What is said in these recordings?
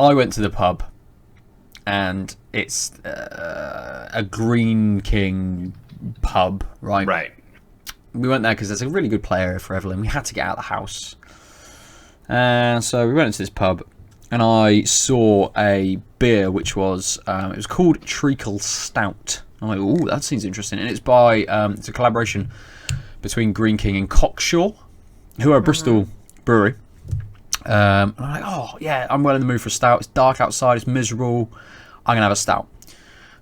I went to the pub, and it's a Green King pub, right? Right. We went there because there's a really good play area for Evelyn. We had to get out of the house. And so we went into this pub, and I saw a beer which was, it was called Treacle Stout. I'm like, ooh, that seems interesting. And it's by, it's a collaboration between Green King and Cockshaw, who are a Bristol brewery. And I'm like, oh, yeah, I'm well in the mood for a stout. It's dark outside, it's miserable. I'm going to have a stout.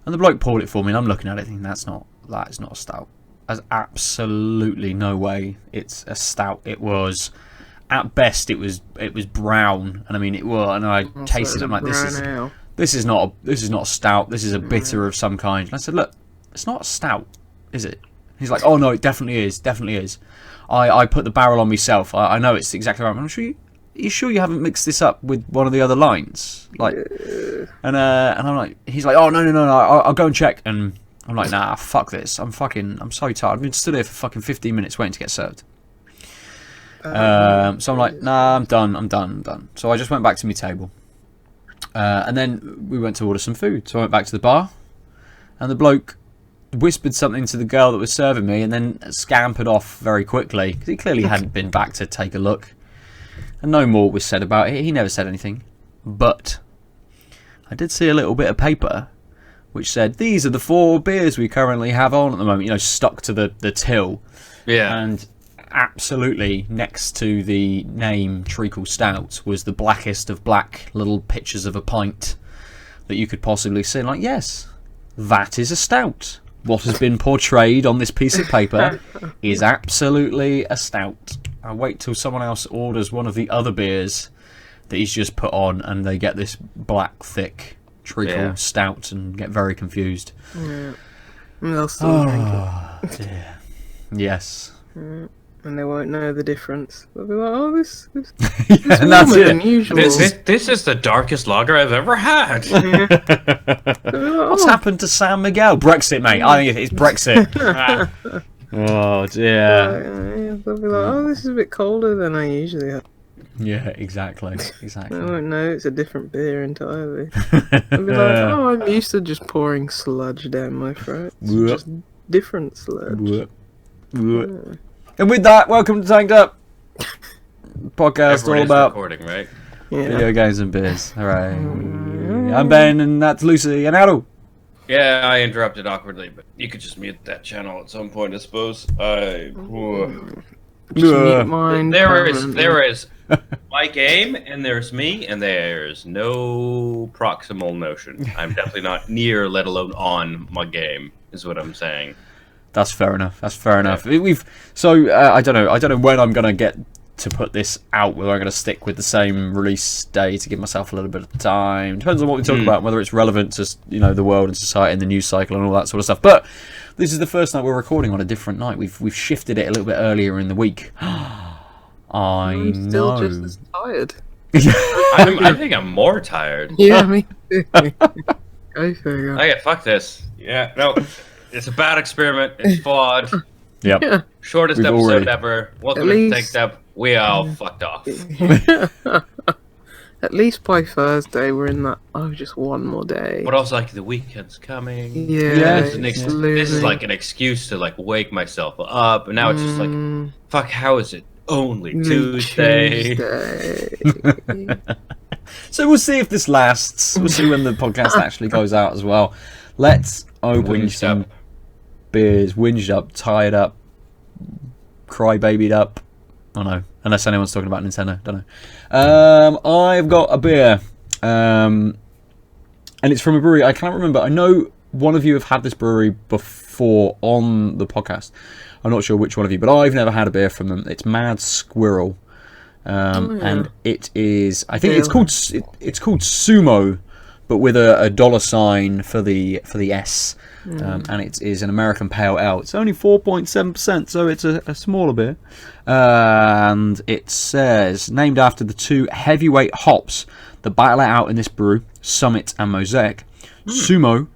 And the bloke poured it for me, and I'm looking at it thinking, that is not a stout. There's absolutely no way it's a stout. It was, at best, it was brown, and I mean, and I tasted it. I'm like, this is not a stout. This is a bitter of some kind. And I said, look, it's not a stout, is it? He's like, oh no, it definitely is. I put the barrel on myself. I know it's exactly right. I'm sure you sure you haven't mixed this up with one of the other lines? Like, and I'm like, he's like, oh no, I'll go and check. And I'm like, nah, fuck this. I'm so tired. I've been stood here for fucking 15 minutes waiting to get served. So I'm like, nah, I'm done. So I just went back to my table. And then we went to order some food. So I went back to the bar, and the bloke whispered something to the girl that was serving me, and then scampered off very quickly because he clearly hadn't been back to take a look. And no more was said about it. He never said anything. But I did see a little bit of paper which said, these are the 4 beers we currently have on at the moment, stuck to the till. Yeah. And absolutely next to the name Treacle Stout was the blackest of black little pictures of a pint that you could possibly see. Like, yes, that is a stout. What has been portrayed on this piece of paper is absolutely a stout. I wait till someone else orders one of the other beers that he's just put on, and they get this black, thick Treacle Stout and get very confused. Yeah. And they'll still drink it. Dear. Yes. And they won't know the difference. They'll be like, oh, this and that's warmer it. than usual. This is the darkest lager I've ever had. What's happened to San Miguel? Brexit, mate. I think it's Brexit. Oh, dear. They'll be like, oh, this is a bit colder than I usually have. Yeah, exactly. I won't know it's a different beer entirely. I'll be like, oh, I'm used to just pouring sludge down my throat. It's just different sludge. And with that, welcome to Tanked Up podcast, all about recording, right? video games and beers. All right. I'm Ben, and that's Lucy and Aadil. Yeah, I interrupted awkwardly, but you could just mute that channel at some point, I suppose. There is my game, and there's me, and there's no proximal notion. I'm definitely not near, let alone on my game, is what I'm saying. That's fair enough. I don't know when I'm gonna get to put this out, whether I'm gonna stick with the same release day to give myself a little bit of time. Depends on what we talk about, whether it's relevant to the world and society and the news cycle and all that sort of stuff. But this is the first night we're recording on a different night. We've shifted it a little bit earlier in the week. I'm still just as tired. I think I'm more tired. Yeah, me too. Go figure. Okay, fuck this. Yeah, no, it's a bad experiment. It's flawed. Yep. Yeah. Shortest episode ever. Welcome to Tanked Up. We all fucked off. At least by Thursday, we're in that. Oh, just one more day. But also, like, the weekend's coming. Yeah. This is like an excuse to like wake myself up, and now it's just like, fuck. How is it only Tuesday? So we'll see if this lasts. We'll see when the podcast actually goes out as well. Let's open some beers. Whinged up, tired up, cry-babied up. Oh no, unless anyone's talking about Nintendo. Don't know. I've got a beer, and it's from a brewery. I can't remember. I know one of you have had this brewery before on the podcast. I'm not sure which one of you, but I've never had a beer from them. It's Mad Squirrel, and it is. I think it's called Sumo, but with a $ for the S. And it is an American Pale Ale. It's only 4.7%, so it's a smaller beer. And it says, named after the 2 heavyweight hops that battle it out in this brew, Summit and Mosaic. Sumo,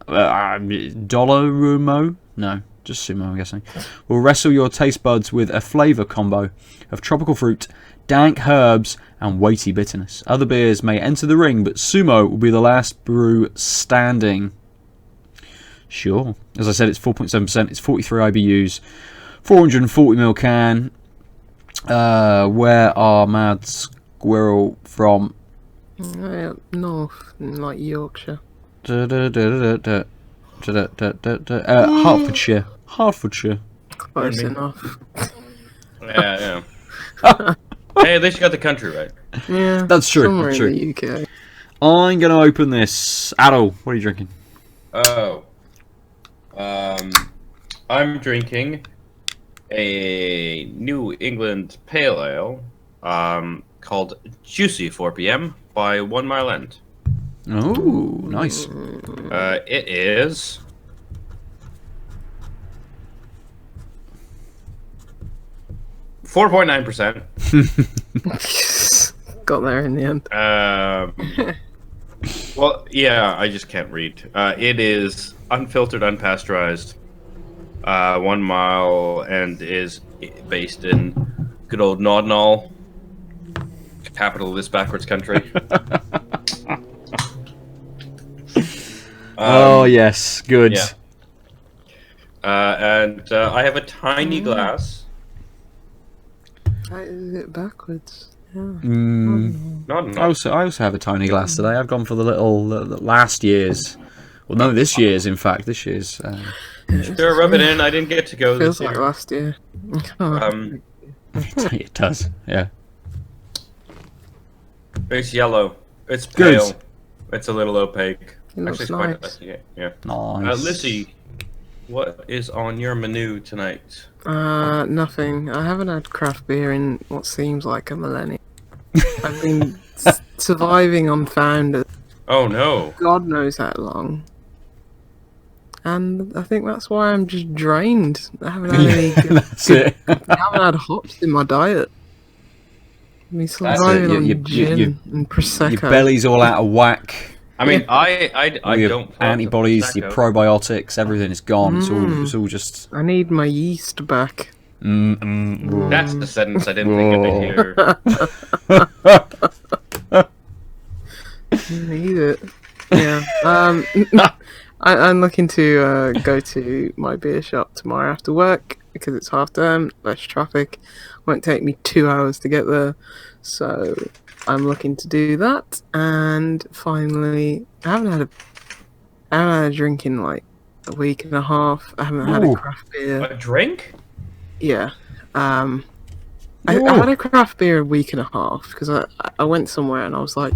Dolorumo, no, just Sumo, I'm guessing, will wrestle your taste buds with a flavour combo of tropical fruit, dank herbs and weighty bitterness. Other beers may enter the ring, but Sumo will be the last brew standing. Sure. As I said, it's 4.7%. It's 43 IBUs. 440ml can. Where are Mad Squirrel from? Up north, in like Yorkshire. Hertfordshire. Close enough. Yeah. Hey, at least you got the country right. Yeah, That's true. Somewhere That's true. in the UK. I'm going to open this. Aadil, what are you drinking? Oh. I'm drinking a New England Pale Ale called Juicy 4 p.m. by 1 Mile End. Oh, nice. It is 4.9%. Got there in the end. Well, yeah, I just can't read. It is unfiltered, unpasteurized. 1 Mile and is based in good old Nodnall, capital of this backwards country. Oh, yes. Good. Yeah. And I have a tiny glass. Is it backwards? Yeah. Not I also have a tiny glass today. I've gone for the last year's. Well, no, this year's, in fact. This year's. Sure, rub it in. I didn't get to go Feels this like year. last year. It does, yeah. It's yellow. It's Good. pale. It's a little opaque. It looks Actually, it's quite nice. yeah. Nice. Lucy, what is on your menu tonight? Nothing. I haven't had craft beer in what seems like a millennium. I've been surviving on Founders. Oh no. God knows how long. And I think that's why I'm just drained. I haven't had any That's it. I haven't had hops in my diet. I've been surviving on gin and Prosecco. Your belly's all out of whack. I mean, I Your don't. antibodies, your probiotics, everything is gone. It's all just. I need my yeast back. That's the sentence I didn't think I'd hear. Need it. Yeah. I'm looking to go to my beer shop tomorrow after work because it's half term, less traffic. Won't take me 2 hours to get there, so I'm looking to do that. And finally, I haven't had a drink in like a week and a half. I haven't had a craft beer. A drink? Yeah. I had a craft beer a week and a half because I went somewhere and I was like,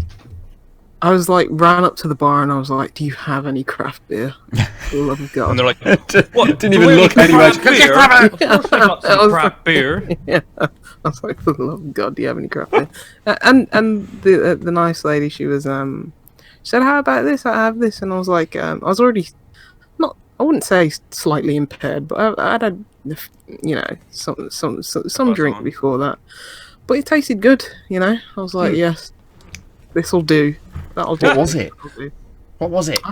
ran up to the bar and I was like, "Do you have any craft beer?" For the love of God. And they're like, "What? Didn't even look anywhere. Craft beer? Of course I got some craft beer." Yeah. I was like, "For the love of God, do you have any craft beer?" And the nice lady, she was she said, "How about this? I have this," and I was like, I was already I wouldn't say slightly impaired, but I'd had some drink before that, but it tasted good. I was like, yes, this will do. That'll do. What was it? What was it? I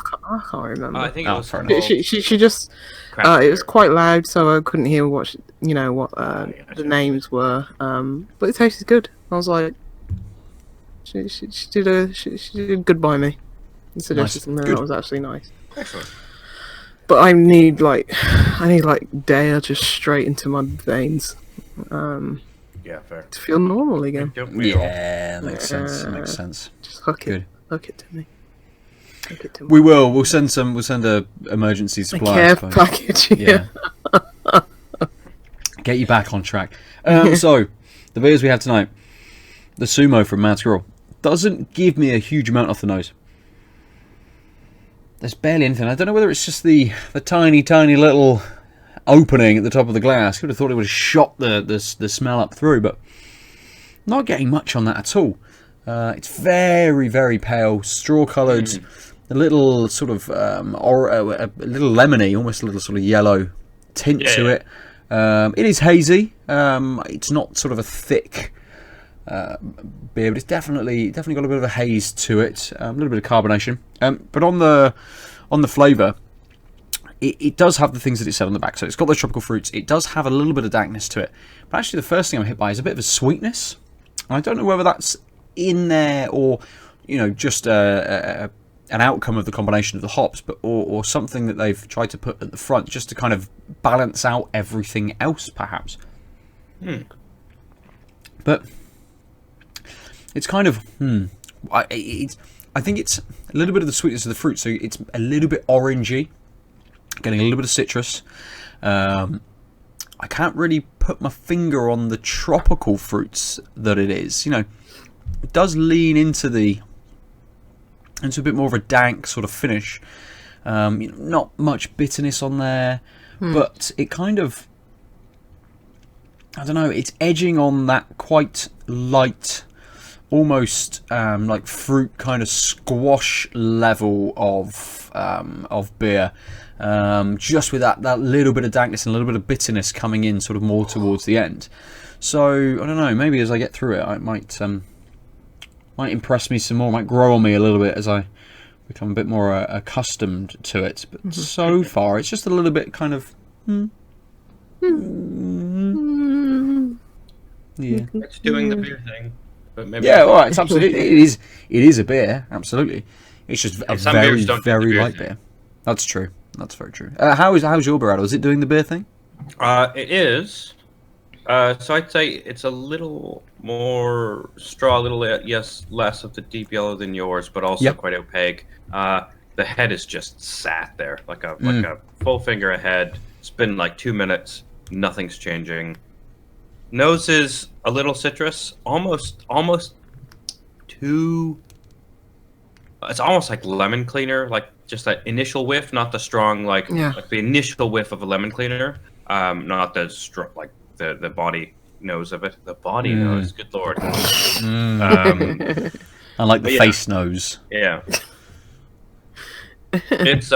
can't remember. I think it was fair enough. She just it was quite loud, so I couldn't hear what the names were. But it tasted good. I was like, she did good by me. And suggested something that was actually nice. Excellent. But I need like Dare just straight into my veins. Yeah, fair. To feel normal again. Yeah, makes sense. Makes sense. Just hook Good. it. Hook it to me. Hook it to me. We will. We'll send a emergency supply. Care package. Yeah. Get you back on track. So, the beers we have tonight, the Sumo from Mad Squirrel, doesn't give me a huge amount off the nose. There's barely anything. I don't know whether it's just the tiny little opening at the top of the glass. Could have thought it would have shot the smell up through, but not getting much on that at all. It's very, very pale, straw-coloured, a little sort of a little lemony, almost a little sort of yellow tint to it. It is hazy. It's not sort of a thick beer, but it's definitely got a bit of a haze to it, a little bit of carbonation. But on the flavour, it does have the things that it said on the back. So it's got those tropical fruits. It does have a little bit of dankness to it. But actually, the first thing I'm hit by is a bit of a sweetness. I don't know whether that's in there or, just an outcome of the combination of the hops, but or something that they've tried to put at the front just to kind of balance out everything else, perhaps. But it's kind of I think it's a little bit of the sweetness of the fruit, so it's a little bit orangey, getting a little bit of citrus. I can't really put my finger on the tropical fruits that it is. It does lean into a bit more of a dank sort of finish. Not much bitterness on there, but it kind of, I don't know, it's edging on that quite light, almost like fruit kind of squash level of beer. Just with that little bit of dankness and a little bit of bitterness coming in sort of more towards the end. So, I don't know, maybe as I get through it, it might impress me some more, might grow on me a little bit as I become a bit more accustomed to it. But so far, it's just a little bit kind of... Yeah. It's doing the beer thing. But maybe it's absolutely... It is a beer, absolutely. It's just a very, very light beer. That's true. That's very true. How's your beer, Aadil? Is it doing the beer thing? It is. So I'd say it's a little more straw, a little less of the deep yellow than yours, but also quite opaque. The head is just sat there like a full finger ahead. It's been like 2 minutes. Nothing's changing. Nose is a little citrus, almost too. It's almost like lemon cleaner, like just that initial whiff, not the strong like the initial whiff of a lemon cleaner, not the the body nose of it. The body nose, good lord. I like the face nose. Yeah. It's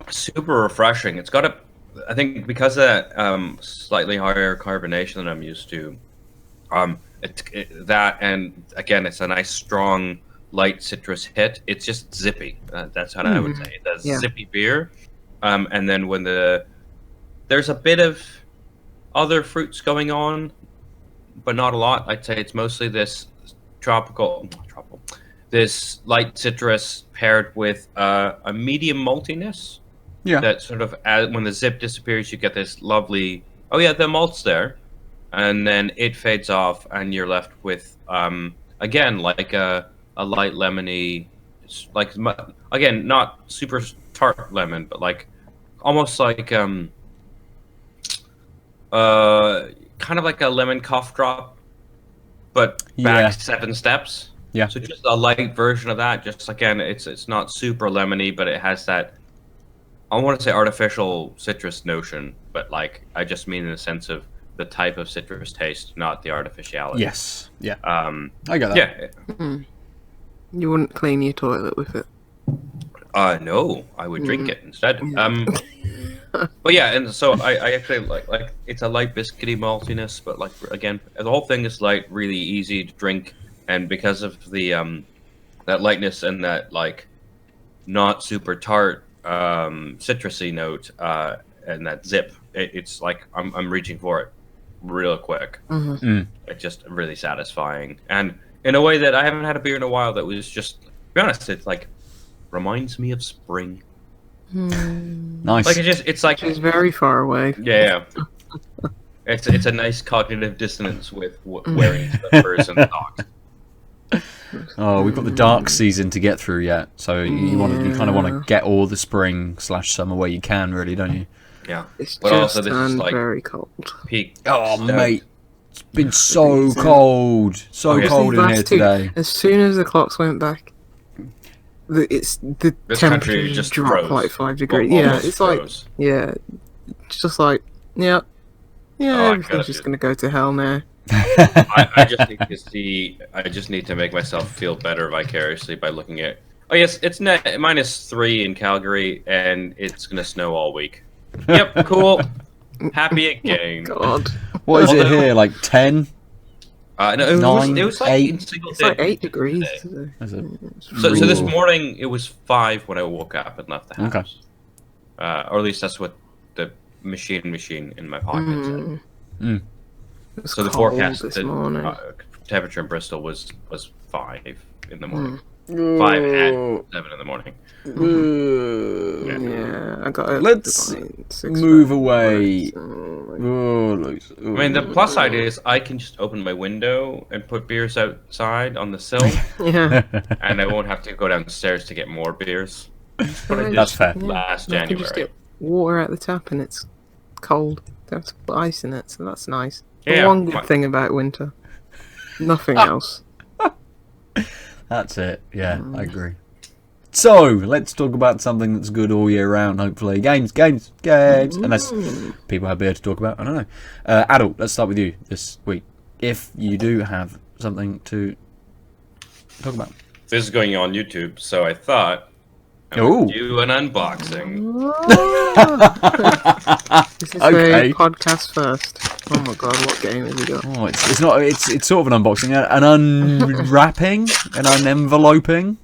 super refreshing. It's got I think because of that slightly higher carbonation than I'm used to, that, and again, it's a nice strong light citrus hit. It's just zippy. That's how I would say it. That's zippy beer. And then when there's a bit of other fruits going on, but not a lot. I'd say it's mostly this this light citrus paired with a medium maltiness. Yeah. That sort of, when the zip disappears, you get this lovely, the malt's there. And then it fades off, and you're left with, again, like a light lemony, like, again, not super tart lemon, but like, almost like, kind of like a lemon cough drop, but back 7 steps. Yeah. So just a light version of that. Just, again, it's not super lemony, but it has that, I want to say artificial citrus notion, but like I just mean in the sense of the type of citrus taste, not the artificiality. Yes. Yeah. I get that. Yeah. You wouldn't clean your toilet with it? No, I would drink it instead. But yeah, and so I actually like it's a light biscuity maltiness, but like again, the whole thing is light, really easy to drink, and because of the that lightness and that like not super tart citrusy note and that zip, it's like I'm reaching for it real quick. It's just really satisfying, and in a way that I haven't had a beer in a while that was just, to be honest, it's like reminds me of spring. Nice. Like it's like it's very far away. Yeah. It's a nice cognitive dissonance with wearing slippers and socks. Oh, we've got the dark season to get through yet, so you kind of want to get all the spring/summer where you can, really, don't you? Yeah. It's but just also this is like very cold. Peak. Oh, mate, it's been so cold, cold in here today. As soon as the clocks went back, the temperature just dropped froze. like 5 degrees. Well, Yeah, it's froze. like it's just like everything's just gonna go to hell now. I just need to make myself feel better vicariously by looking at. Oh yes, it's -3 in Calgary, and it's gonna snow all week. Yep, cool. Happy again. God, what is it here? Like 10? No, it was like 8. in single it's like digits 8 degrees. Is it? So this morning it was 5 when I woke up and left the house. Okay. Or at least that's what the machine in my pocket said. It was So the cold forecast this did, morning. temperature in Bristol was 5 in the morning. 5 and 7 in the morning. Yeah, I got it. Let's move away. I mean, the plus side is I can just open my window and put beers outside on the sill. Yeah. And I won't have to go downstairs to get more beers. But I did That's fair. last I can just January. get water out the tap and it's cold. Don't have to put ice in it, so that's nice. Yeah, The one good thing about winter. Nothing else. That's it. Yeah, I agree. So, let's talk about something that's good all year round, hopefully. Games. Unless people have beer to talk about. I don't know. Aadil, let's start with you this week. If you do have something to talk about. This is going on YouTube, so I thought I Ooh. would do an unboxing. This is Okay. a podcast first. Oh my god, what game have you got? Oh, it's not. It's sort of an unboxing, an unwrapping, an unenveloping,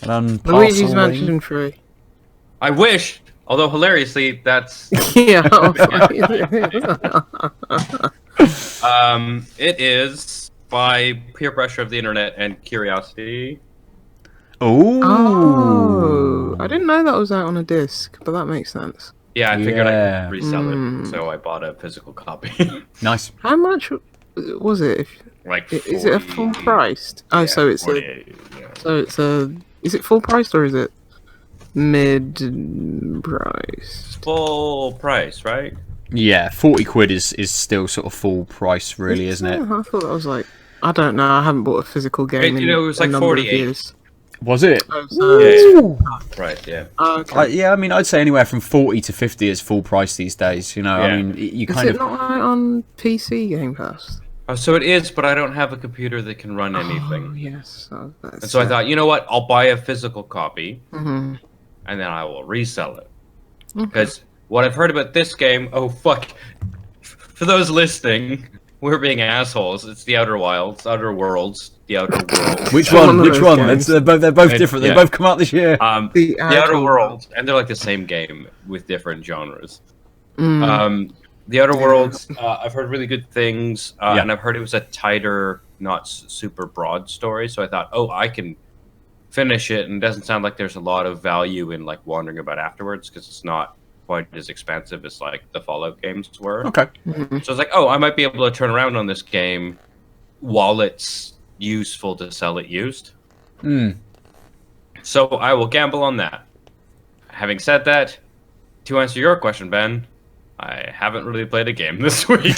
an Luigi's unparceling. Mansion 3. I wish, although hilariously, that's Yeah. it is by peer pressure of the internet and curiosity. Oh, I didn't know that was out on a disc, but that makes sense. Yeah, I figured I Yeah. could resell it, so I bought a physical copy. Nice. How much was it? Like, Is it a full 40 priced? Oh, yeah, so it's 48, yeah. is it full priced or is it mid price? Full price, right? Yeah, 40 quid is still sort of full price, really, isn't it? I thought that was like, I don't know. I haven't bought a physical game in It was a like number 48. of years. Was it? Oh, so Ooh. Right, yeah. okay. Yeah, I mean, I'd say anywhere from 40 to 50 is full price these days. You know, I Yeah. mean, you Is kind it of. not out on PC Game Pass? Oh, so it is, but I don't have a computer that can run Oh, anything. yes. Oh, And so I thought, you know what? I'll buy a physical copy, hmm and then I will resell it. Because what I've heard about this game, oh fuck! For those listening, we're being assholes. It's the Outer Worlds, The Outer Worlds. Which One one? of Which those one? games. They're both different. They Yeah. both come out this year. The Outer Outer Worlds, and they're like the same game with different genres. Mm. The Outer Worlds, I've heard really good things, Yeah. and I've heard it was a tighter, not super broad story. So I thought, oh, I can finish it, and it doesn't sound like there's a lot of value in like wandering about afterwards because it's not quite as expensive as like the Fallout games were. Okay. So I was like, oh, I might be able to turn around on this game while it's useful to sell it used. So I will gamble on that. Having said that, to answer your question, Ben, I haven't really played a game this week.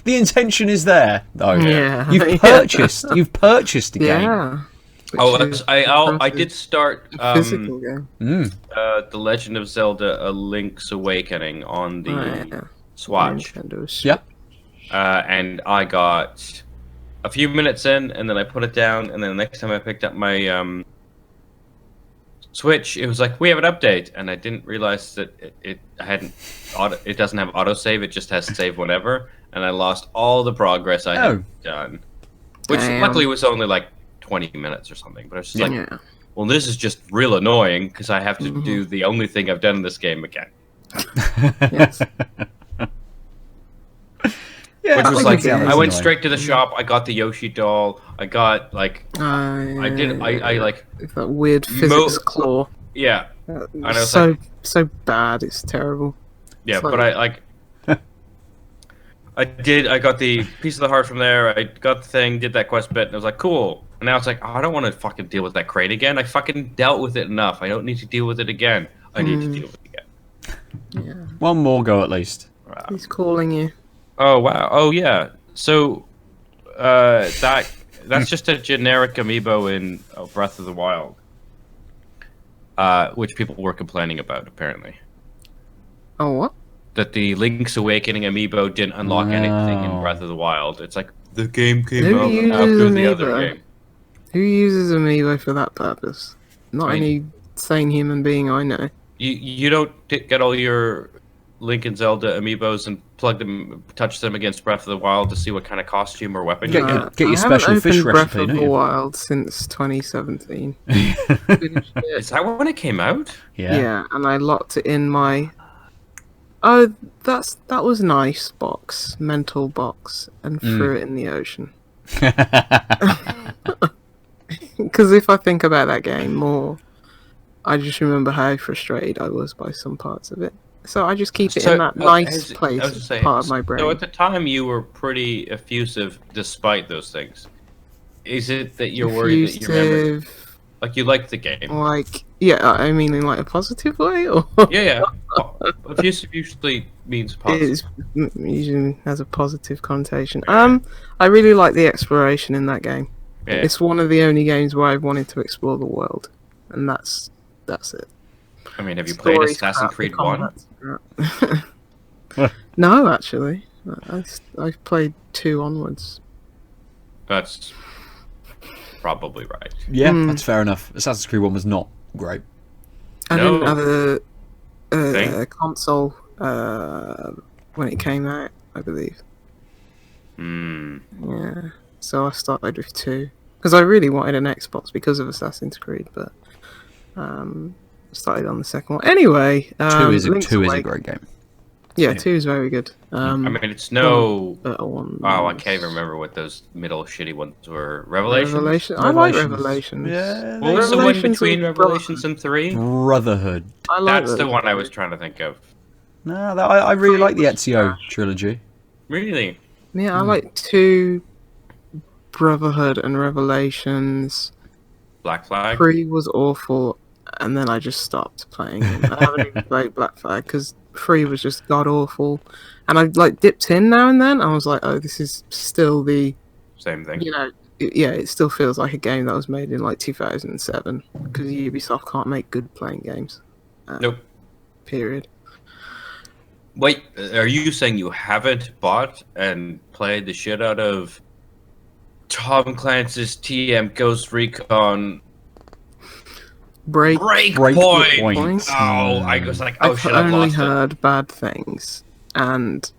The intention is there, though. Yeah. You've purchased a game. Yeah. Oh, Which is I did start a physical game. The Legend of Zelda: A Link's Awakening on the Yeah. Swatch, Nintendo's. Yep. and I got a few minutes in, and then I put it down, and then the next time I picked up my Switch, it was like, we have an update, and I didn't realize that it doesn't have autosave, it just has save whenever, and I lost all the progress I had done, which Damn. luckily was only like 20 minutes or something, but I was just like, Yeah. well, this is just real annoying because I have to do the only thing I've done in this game again. Yes. Yeah, Which was I like, think it's I went annoying. straight to the shop. I got the Yoshi doll. I got like, I like, It's that weird physics claw. yeah, I know, it's So bad. It's terrible. yeah. It's But I like, I got the piece of the heart from there. I got the thing, did that quest bit, and I was like, cool. And now it's like, oh, I don't want to fucking deal with that crate again. I fucking dealt with it enough. I don't need to deal with it again. I need to deal with it again. Yeah. One more go at least. He's calling you. Oh wow! Oh yeah. So, that's just a generic amiibo in Breath of the Wild, which people were complaining about apparently. Oh, what? That the Link's Awakening amiibo didn't unlock anything in Breath of the Wild. It's like the game came Who out uses after the other amiibo? game. Who uses Amiibo for that purpose? Not I mean- any sane human being I know. You don't get all your Link and Zelda amiibos and touch them against Breath of the Wild to see what kind of costume or weapon you Get get. your I special haven't fish opened Breath recipe, of don't the you? Wild since 2017. Is that when it came out? Yeah. Yeah, and I locked it in my Oh, that was nice. Box, mental box, and threw it in the ocean. Because if I think about that game more, I just remember how frustrated I was by some parts of it. So I just keep it in that nice place, I was saying, part of my brain. So at the time, you were pretty effusive despite those things. Is it that you're worried that you remember, like you liked the game? Like, yeah, I mean in like a positive way, or Yeah. Well, effusive usually means positive. it usually has a positive connotation. I really like the exploration in that game. Yeah. It's one of the only games where I've wanted to explore the world, and that's it. I mean, have you played Assassin's Creed 1? No, actually. I've played 2 onwards. That's probably right. Yeah, that's fair enough. Assassin's Creed 1 was not great. I didn't have a console when it came out, I believe. Yeah, so I started with 2. Because I really wanted an Xbox because of Assassin's Creed, but started on the second one. Anyway, 2 is a great game. Yeah, 2 is very good. I mean, it's no... better one. Oh, I can't even remember what those middle shitty ones were. Revelations? I like Revelations. Yeah, what was the one between Revelations and 3? Brotherhood. That's the one I was trying to think of. No, I really like the Ezio trilogy. Really? Yeah, I like 2, Brotherhood and Revelations. Black Flag? 3 was awful, and then I just stopped playing it. I haven't even played Black Flag because 3 was just god awful, and I like dipped in now and then. I was like, oh, this is still the Same thing. You know, it still feels like a game that was made in like 2007 because Ubisoft can't make good playing games. Nope. Period. Wait, are you saying you haven't bought and played the shit out of Tom Clancy's TM Ghost Recon Breakpoint? Oh, I was like, oh shit, I've only lost heard bad things, and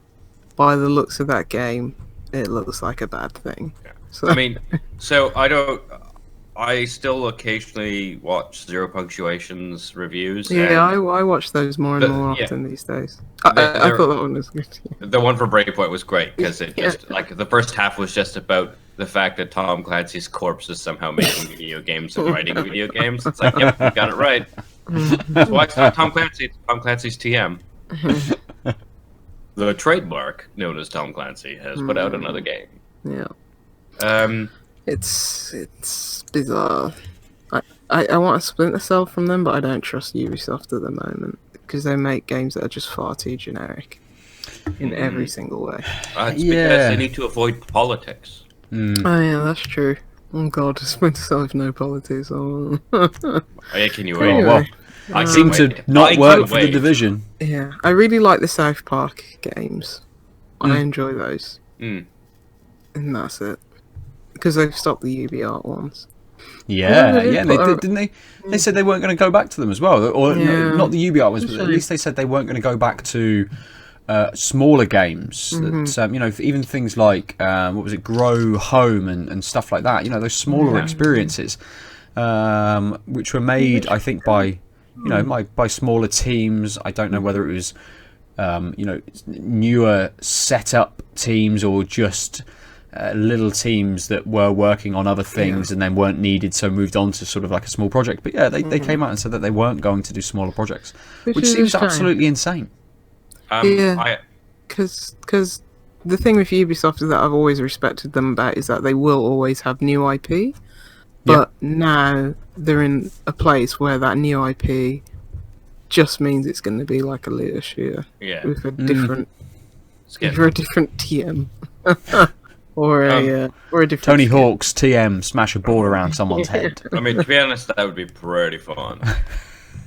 by the looks of that game, it looks like a bad thing. Yeah. So I mean, so I still occasionally watch Zero Punctuation's reviews. Yeah, I watch those more and more often these days. I thought that one was good. The one for Breakpoint was great because it just like the first half was just about the fact that Tom Clancy's corpse is somehow making video games and writing video games. It's like, yep, you got it right. That's why it's not Tom Clancy. It's Tom Clancy's TM. The trademark known as Tom Clancy has put out another game. Yeah. It's bizarre. I want to Splinter Cell from them, but I don't trust Ubisoft at the moment because they make games that are just far too generic in every single way. It's because they need to avoid politics. Oh yeah, that's true. Oh god, Splinter Cell with no politics. Oh. Yeah, can you wait? Anyway, I seem to not work for the Division. Yeah, I really like the South Park games. I enjoy those. And that's it. Because they've stopped the UbiArt ones. Yeah, didn't they? They said they weren't going to go back to them as well, or not the UbiArt ones, but at least they said they weren't going to go back to smaller games. That you know, even things like what was it, Grow Home and stuff like that. You know, those smaller experiences, which were made, I think, by by smaller teams. I don't know whether it was newer setup teams or just little teams that were working on other things and then weren't needed, so moved on to sort of like a small project. But yeah, they came out and said that they weren't going to do smaller projects, which seems absolutely insane. Because the thing with Ubisoft is that I've always respected them about is that they will always have new IP, but now they're in a place where that new IP just means it's going to be like a looter shooter with a different, either a different TM. Or a different Tony Hawk's TM smash a ball around someone's head. I mean, to be honest, that would be pretty fun.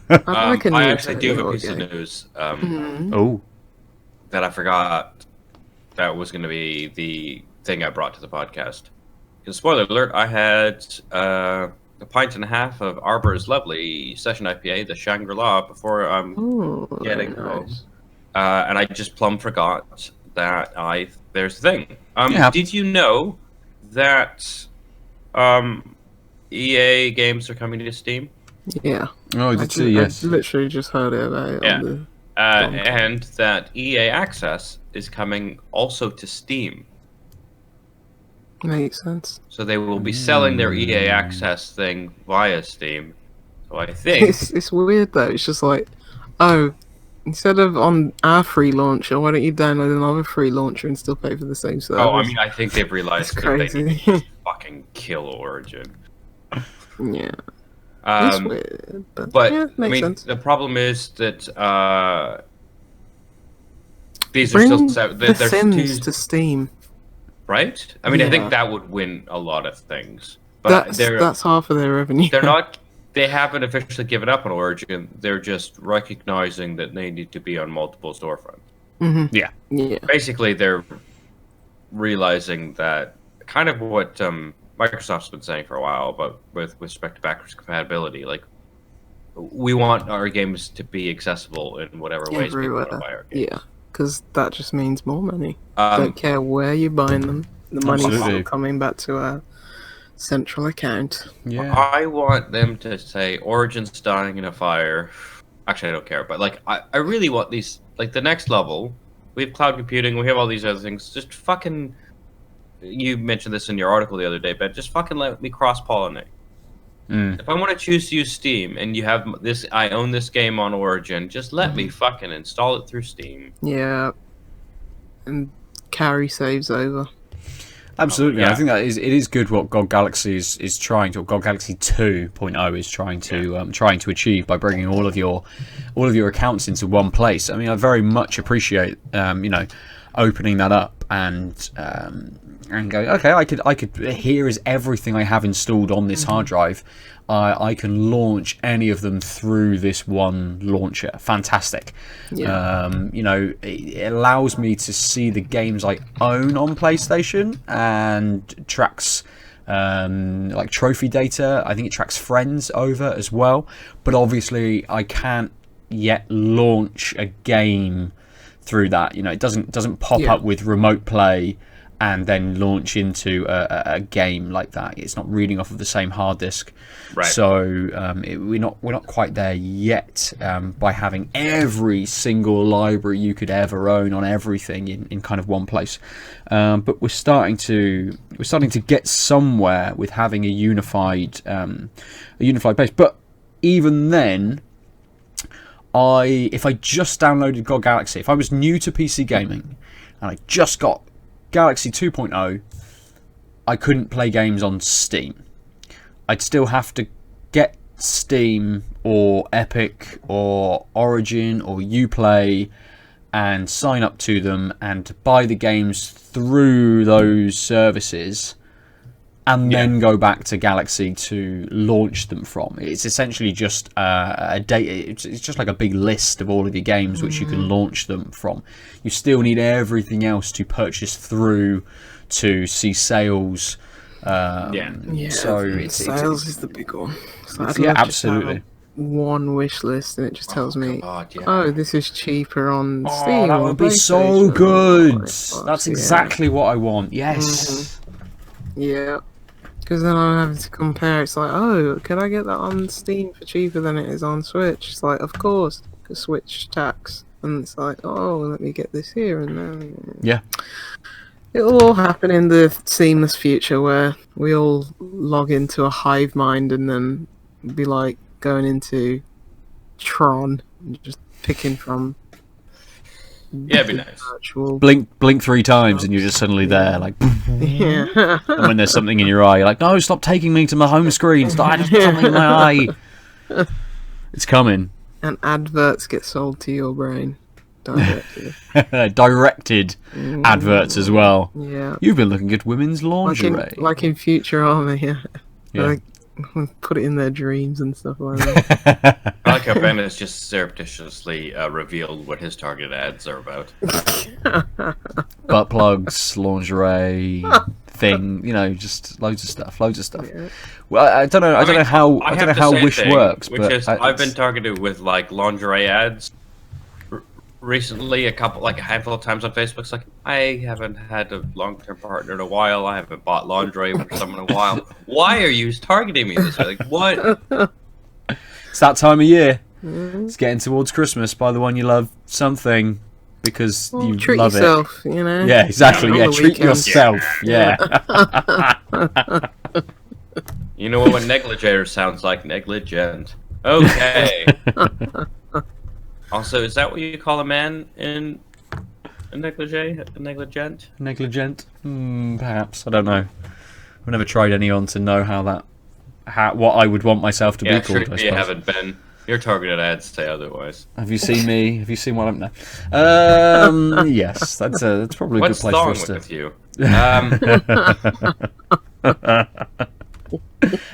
I actually do have a piece of news that I forgot that was going to be the thing I brought to the podcast. Because spoiler alert, I had a pint and a half of Arbor's lovely session IPA, the Shangri-La, before I'm getting home. And I just plumb forgot that there's the thing. Did you know that EA games are coming to Steam? Yeah. Oh, I did see, yes. I literally just heard it about it on And that EA Access is coming also to Steam. Makes sense. So they will be selling their EA Access thing via Steam. So I think It's weird though. It's just like, oh, instead of on our free launcher, why don't you download another free launcher and still pay for the same service? Oh, I mean, I think they've realized It's that they crazy. need to just fucking kill Origin. Yeah. It's Um, weird, but I yeah, makes mean, sense. the problem is that these Bring are still the there's Sims two, to Steam. right? I mean, I Yeah. think that would win a lot of things. But That's half of their revenue. they're not. They haven't officially given up on Origin. They're just recognizing that they need to be on multiple storefronts. Hmm. Yeah. Yeah. Basically, they're realizing that kind of what Microsoft's been saying for a while, but with respect to backwards compatibility, like we want our games to be accessible in whatever ways people want to buy our games. Yeah, because that just means more money. Um, Don't care where you're buying them. The money's Absolutely. still coming back to our central account. Yeah. I want them to say Origin's dying in a fire. Actually, I don't care, but like I really want these, like the next level. We have cloud computing. We have all these other things. Just fucking. You mentioned this in your article the other day, but just fucking let me cross-pollinate. If I want to choose to use Steam and you have this, I own this game on Origin. Just let me fucking install it through Steam. Yeah. And carry saves over. Absolutely, Yeah. I think that it is good what God Galaxy is trying to, or God Galaxy 2.0 is trying to achieve by bringing all of your accounts into one place. I mean, I very much appreciate opening that up and going, okay, I could here is everything I have installed on this hard drive. I can launch any of them through this one launcher. Fantastic. Yeah. It allows me to see the games I own on PlayStation and tracks like trophy data. I think it tracks friends over as well. But obviously, I can't yet launch a game through that. It doesn't pop up with remote play and then launch into a game like that. It's not reading off of the same hard disk. Right. So we're not quite there yet by having every single library you could ever own on everything in kind of one place. But we're starting to get somewhere with having a unified base. But even then, if I just downloaded God Galaxy, if I was new to PC gaming and I just got Galaxy 2.0, I couldn't play games on Steam. I'd still have to get Steam or Epic or Origin or Uplay and sign up to them and buy the games through those services and then go back to Galaxy to launch them from. It's essentially just a data. It's just like a big list of all of your games which you can launch them from. You still need everything else to purchase through to see sales. Yeah. So sales is the big one. So I'd yeah, love just to have absolutely. one wish list and it just tells me, God, yeah. oh, this is cheaper on Oh, Steam. that or would be so PlayStation, good. or Xbox, That's yeah. exactly what I want. Yes. Yeah. Because then I'm having to compare. It's like, oh, could I get that on Steam for cheaper than it is on Switch? It's like, of course, because Switch tax. And it's like, oh, let me get this here and then. Yeah. It'll all happen in the seamless future where we all log into a hive mind and then be like going into Tron and just picking from. Yeah, it'd be nice. Virtual. Blink 3 times and you're just suddenly there, like. Yeah. And when there's something in your eye, you're like, no, stop taking me to my home screen. Stop, I just got something in my eye. It's coming. And adverts get sold to your brain directly. Directed adverts as well. Yeah. You've been looking at women's lingerie. Like in Futurama, yeah. Yeah. Like, put it in their dreams and stuff like that. I like how Ben has just surreptitiously revealed what his target ads are about. Butt plugs, lingerie, thing, just loads of stuff. Yeah. Well, I don't know how I don't have know the how same Wish thing, works, which but is I've been targeted with like lingerie ads recently, a handful of times on Facebook. It's like, I haven't had a long-term partner in a while. I haven't bought lingerie for someone in a while. Why are you targeting me this way? Like, what? it's that time of year. It's getting towards Christmas. Buy the one you love something because you treat love yourself, it. You know. Yeah, exactly. On Yeah, the treat weekend. yourself. Yeah. You know what negligee sounds like? Negligent. Okay. Also, is that what you call a man in a negligee? A negligent? Negligent? Perhaps. I don't know. I've never tried any on to know what I would want myself to be called. I suppose. You haven't been. Your targeted ads say otherwise. Have you seen me? Have you seen what I'm now? Yes, that's probably a good place for us to. What's wrong with you?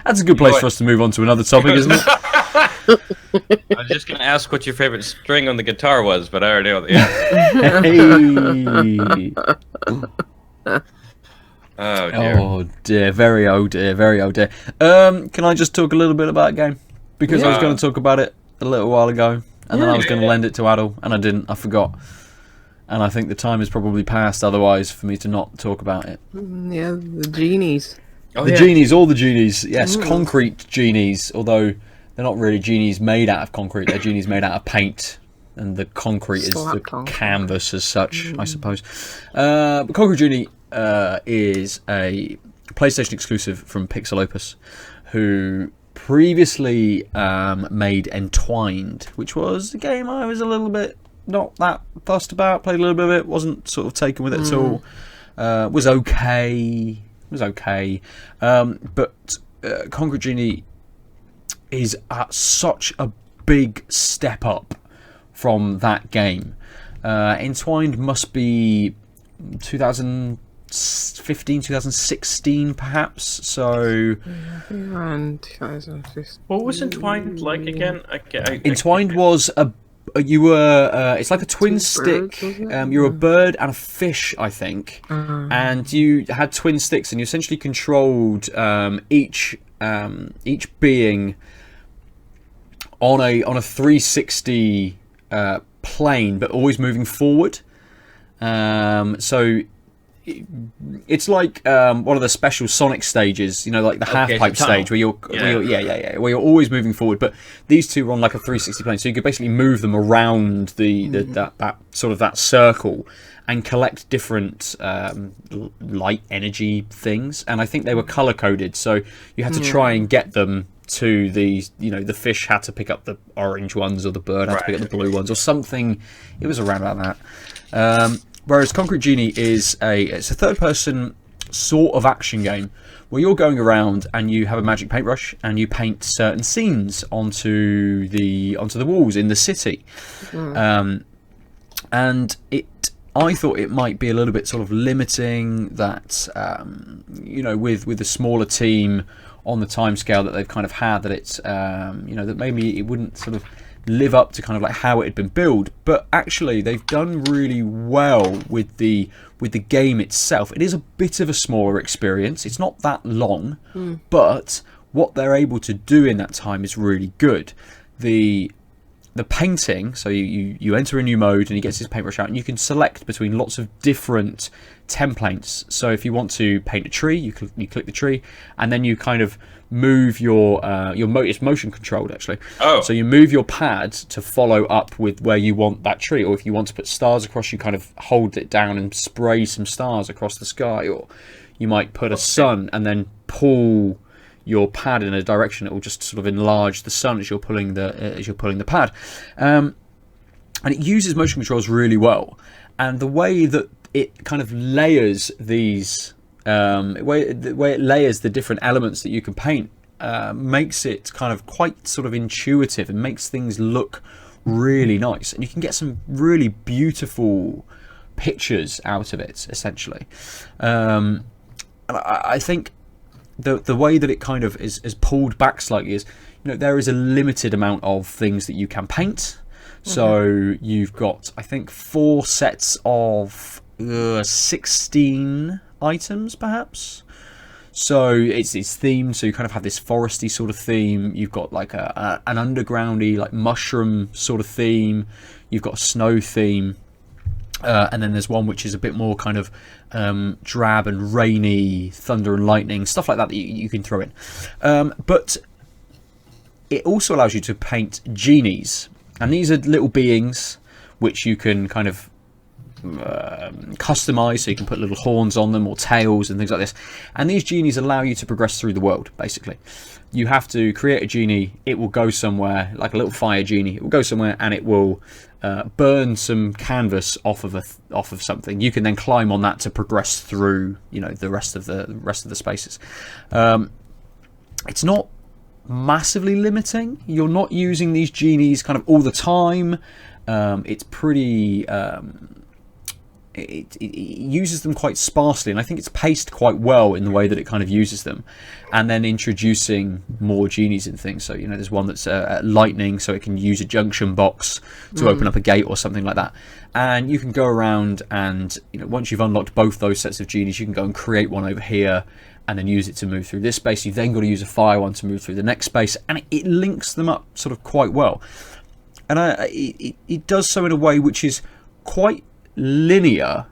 That's a good place for us to move on to another topic, isn't it? I was just going to ask what your favorite string on the guitar was, but I already know the answer. Hey. Oh dear. Oh dear, very oh dear, very oh dear. Can I just talk a little bit about a game? Because I was going to talk about it a little while ago, and then I was going to lend it to Aadil, and I didn't. I forgot. And I think the time has probably passed otherwise for me to not talk about it. Yeah, the genies. Genies, all the genies. Yes, concrete genies, although they're not really genies made out of concrete. They're genies made out of paint, and the concrete is the canvas as such, I suppose. But Concrete Genie is a PlayStation exclusive from Pixel Opus, who previously made Entwined, which was a game I was a little bit not that fussed about. Played a little bit of it, wasn't sort of taken with it at all. Was okay. But Concrete Genie is such a big step up from that game. Entwined must be 2015, 2016 perhaps. So Around 2015. What was Entwined like again? Entwined was you were it's like a twin stick. You're a bird and a fish, I think, and you had twin sticks, and you essentially controlled each being on a 360 plane, but always moving forward. So it's like one of the special Sonic stages, you know, like the half pipe stage where you're always moving forward. But these two were on like a 360 plane, so you could basically move them around that sort of that circle and collect different light energy things. And I think they were color coded, so you had to try and get them to these. You know, the fish had to pick up the orange ones, or the bird had to pick up the blue ones, or something. It was around about that. Whereas Concrete Genie is it's a third-person sort of action game where you're going around and you have a magic paintbrush and you paint certain scenes onto the walls in the city. And I thought it might be a little bit sort of limiting that, you know, with a smaller team on the timescale that they've kind of had, that it's, you know, that maybe it wouldn't sort of live up to kind of like how it had been built. But actually they've done really well with the game itself. It is a bit of a smaller experience, it's not that long, but what they're able to do in that time is really good. The painting, so you enter a new mode and he gets his paintbrush out and you can select between lots of different templates. So if you want to paint a tree, you click the tree, and then you kind of move it's motion controlled actually. So you move your pad to follow up with where you want that tree, or if you want to put stars across, you kind of hold it down and spray some stars across the sky, or you might put a sun and then pull your pad in a direction. It will just sort of enlarge the sun as you're pulling the pad, and it uses motion controls really well. And the way that it kind of layers these the way it layers the different elements that you can paint makes it kind of quite sort of intuitive and makes things look really nice, and you can get some really beautiful pictures out of it essentially. And I think the way that it kind of is pulled back slightly is, you know, there is a limited amount of things that you can paint. So you've got, I think, 4 sets of 16 items perhaps. So it's themed, so you kind of have this foresty sort of theme. You've got like an undergroundy, like mushroom sort of theme. You've got a snow theme. And then there's one which is a bit more kind of drab and rainy, thunder and lightning, stuff like that you can throw in. But it also allows you to paint genies, and these are little beings which you can kind of customize, so you can put little horns on them or tails and things like this. And these genies allow you to progress through the world. Basically, you have to create a genie. It will go somewhere, like a little fire genie. It will go somewhere and it will burn some canvas off of something. You can then climb on that to progress through, the rest of the spaces. It's not massively limiting. You're not using these genies kind of all the time. It's pretty. It uses them quite sparsely, and I think it's paced quite well in the way that it kind of uses them, and then introducing more genies and things. So there's one that's lightning, so it can use a junction box to open up a gate or something like that. And you can go around and once you've unlocked both those sets of genies, you can go and create one over here and then use it to move through this space. You've then got to use a fire one to move through the next space, and it links them up sort of quite well. And it does so in a way which is quite linear,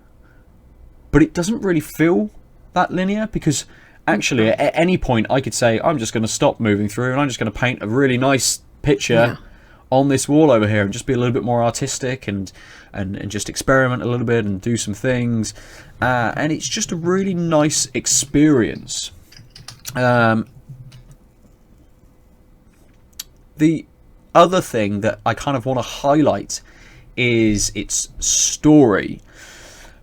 but it doesn't really feel that linear, because actually at any point I could say I'm just going to stop moving through and I'm just going to paint a really nice picture on this wall over here and just be a little bit more artistic and just experiment a little bit and do some things, and it's just a really nice experience. The other thing that I kind of want to highlight is its story,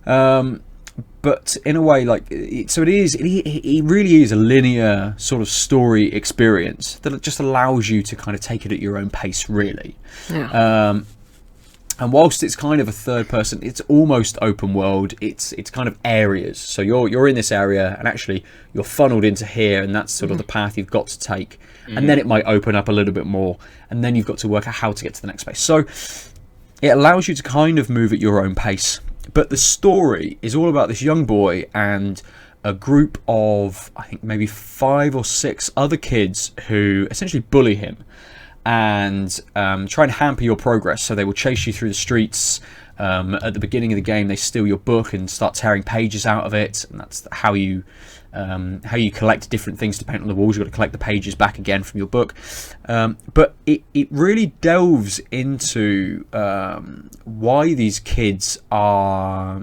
but in a way, it really is a linear sort of story experience that just allows you to kind of take it at your own pace, really. And whilst it's kind of a third person, it's almost open world. It's kind of areas. So you're in this area, and actually you're funneled into here, and that's sort of the path you've got to take. And then it might open up a little bit more, and then you've got to work out how to get to the next space. So it allows you to kind of move at your own pace. But the story is all about this young boy and a group of, I think, maybe 5 or 6 other kids who essentially bully him and try and hamper your progress. So they will chase you through the streets. At the beginning of the game, they steal your book and start tearing pages out of it, and that's how you collect different things to paint on the walls. You've got to collect the pages back again from your book. But it really delves into why these kids are,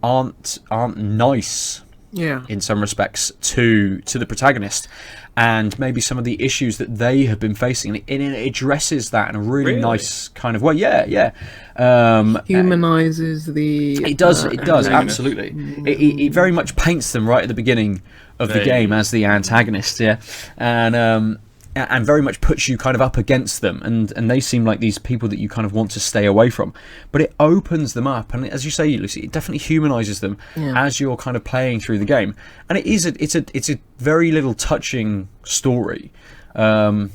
aren't nice. In some respects to the protagonist, and maybe some of the issues that they have been facing, and it addresses that in a really nice kind of way. Humanizes the. It does absolutely. It very much paints them right at the beginning of the game as the antagonist, and very much puts you kind of up against them, and they seem like these people that you kind of want to stay away from. But it opens them up, and as you say, Lucy, it definitely humanizes them as you're kind of playing through the game. And it's a very little touching story, or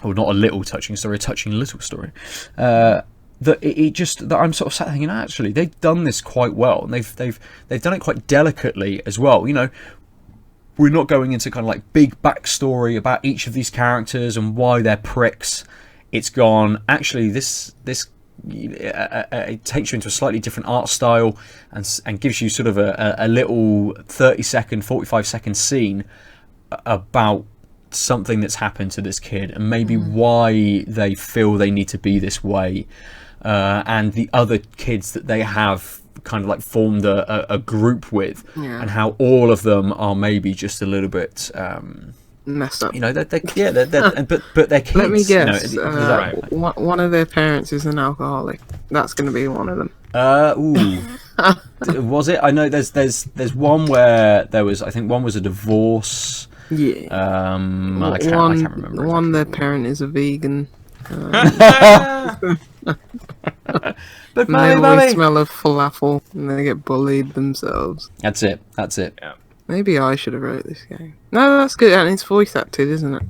not a little touching story, a touching little story. That I'm sort of sat thinking, actually, they've done this quite well, and they've done it quite delicately as well. We're not going into kind of like big backstory about each of these characters and why they're pricks. It's gone, actually, this it takes you into a slightly different art style and gives you sort of a little 30-second, 45-second scene about something that's happened to this kid and maybe why they feel they need to be this way, and the other kids that they have kind of like formed a group with, and how all of them are maybe just a little bit messed up. But they're kids. Let me guess. One of their parents is an alcoholic. That's going to be one of them. Was it? I know there's one where there was. I think one was a divorce. Yeah. I can't remember. One, their parent is a vegan. But they always smell of falafel and they get bullied themselves. That's it. Yeah. Maybe I should have wrote this game. No, that's good, and it's voice acted, isn't it?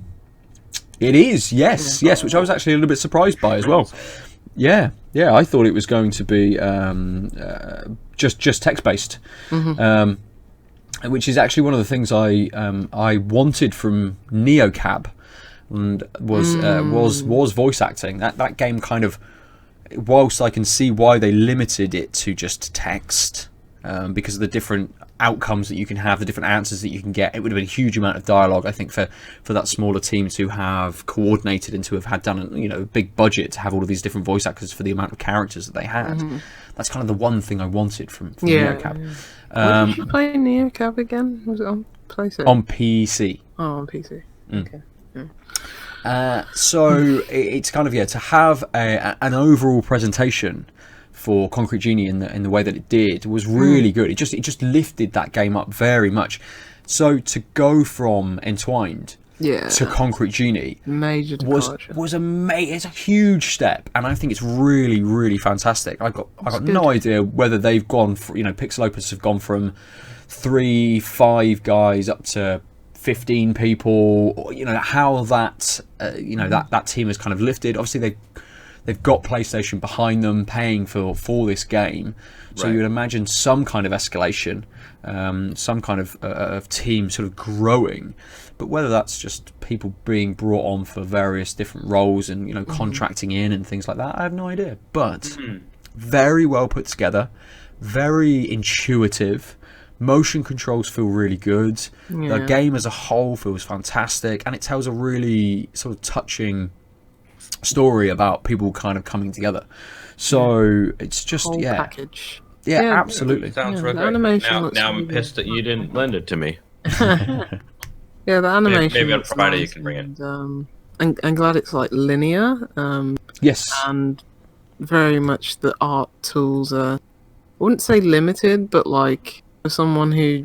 It is, yes, which I was actually a little bit surprised by as well. Yeah, I thought it was going to be just text based, which is actually one of the things I wanted from NeoCab, and was voice acting. That game kind of, whilst I can see why they limited it to just text, because of the different outcomes that you can have, the different answers that you can get. It would have been a huge amount of dialogue, I think, for that smaller team to have coordinated and to have had done a big budget to have all of these different voice actors for the amount of characters that they had. That's kind of the one thing I wanted from NeoCab. Where did you play NeoCab again? Was it on PlayStation? On PC. Oh, on PC. Okay. So it's kind of to have an overall presentation for Concrete Genie in the way that it did was really good. It just lifted that game up very much. So to go from Entwined to Concrete Genie major departure. was it's a huge step, and I think it's really, really fantastic. I got no idea whether they've gone for, Pixel Opus have gone from 3-5 guys up to 15 people, or, how that that team has kind of lifted. Obviously they've got PlayStation behind them paying for this game, so you would imagine some kind of escalation, some kind of team sort of growing. But whether that's just people being brought on for various different roles and contracting in and things like that, I have no idea. But very well put together, very intuitive. Motion controls feel really good. The game as a whole feels fantastic, and it tells a really sort of touching story about people kind of coming together. So it's just whole package. Yeah, absolutely. Sounds real the great. animation looks Now I'm really pissed that you didn't lend it to me. Yeah, the animation. Maybe on looks Friday you nice, can bring it. and I'm glad it's like linear. Yes. And very much the art tools are, I wouldn't say limited, but like for someone who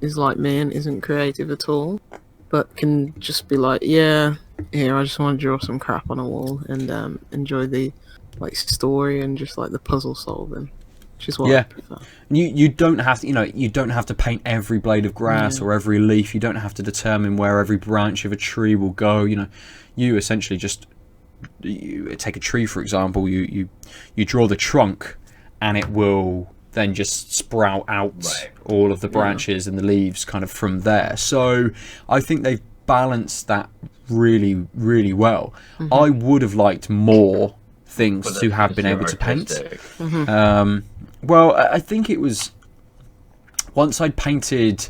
is like me and isn't creative at all, but can just be like, here, I just want to draw some crap on a wall and enjoy the like story and just like the puzzle solving, which is what I prefer. You don't have to, you don't have to paint every blade of grass or every leaf. You don't have to determine where every branch of a tree will go. You essentially just take a tree, for example. You draw the trunk, and it will then just sprout out all of the branches and the leaves kind of from there. So I think they've balanced that really, really well. I would have liked more things to have been able to paint. Well, I think it was once I'd painted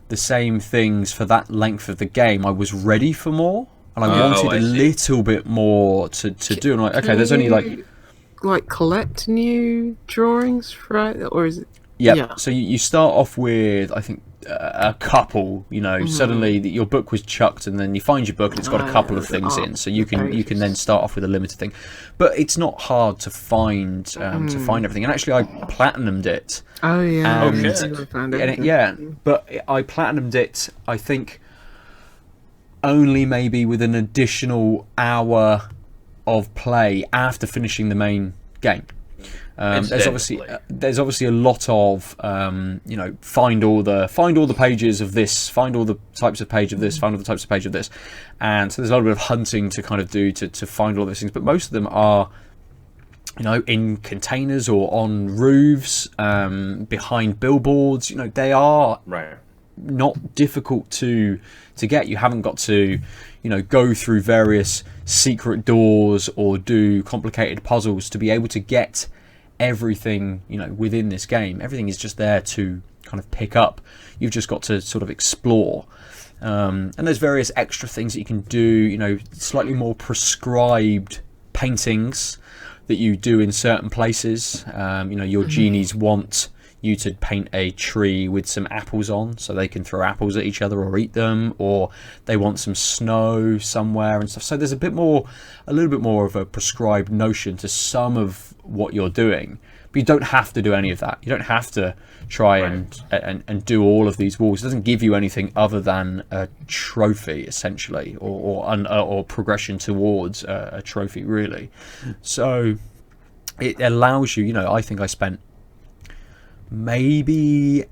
the same things for that length of the game, I was ready for more, and I wanted a little bit more to do. And okay, there's only like collect new drawings, right? Or is it? Yeah. So you start off with, I think, a couple. Suddenly your book was chucked, and then you find your book, and it's got a couple of things in. So you can then start off with a limited thing, but it's not hard to find everything. And actually, I platinumed it. Oh yeah. But I platinumed it, I think, only maybe with an additional hour of play after finishing the main game. There's obviously a lot of find all the pages of this, find all the types of page of this, find all the types of page of this, and so there's a little bit of hunting to kind of do to find all those things. But most of them are in containers or on roofs, behind billboards. They are not difficult to get. You haven't got to go through various secret doors or do complicated puzzles to be able to get everything within this game. Everything is just there to kind of pick up. You've just got to sort of explore, and there's various extra things that you can do, slightly more prescribed paintings that you do in certain places. Your genies want you to paint a tree with some apples on so they can throw apples at each other or eat them, or they want some snow somewhere and stuff. So there's a little bit more of a prescribed notion to some of what you're doing, but you don't have to do any of that. You don't have to try and do all of these walls. It doesn't give you anything other than a trophy, essentially, or progression towards a trophy, really. So it allows you, I think I spent maybe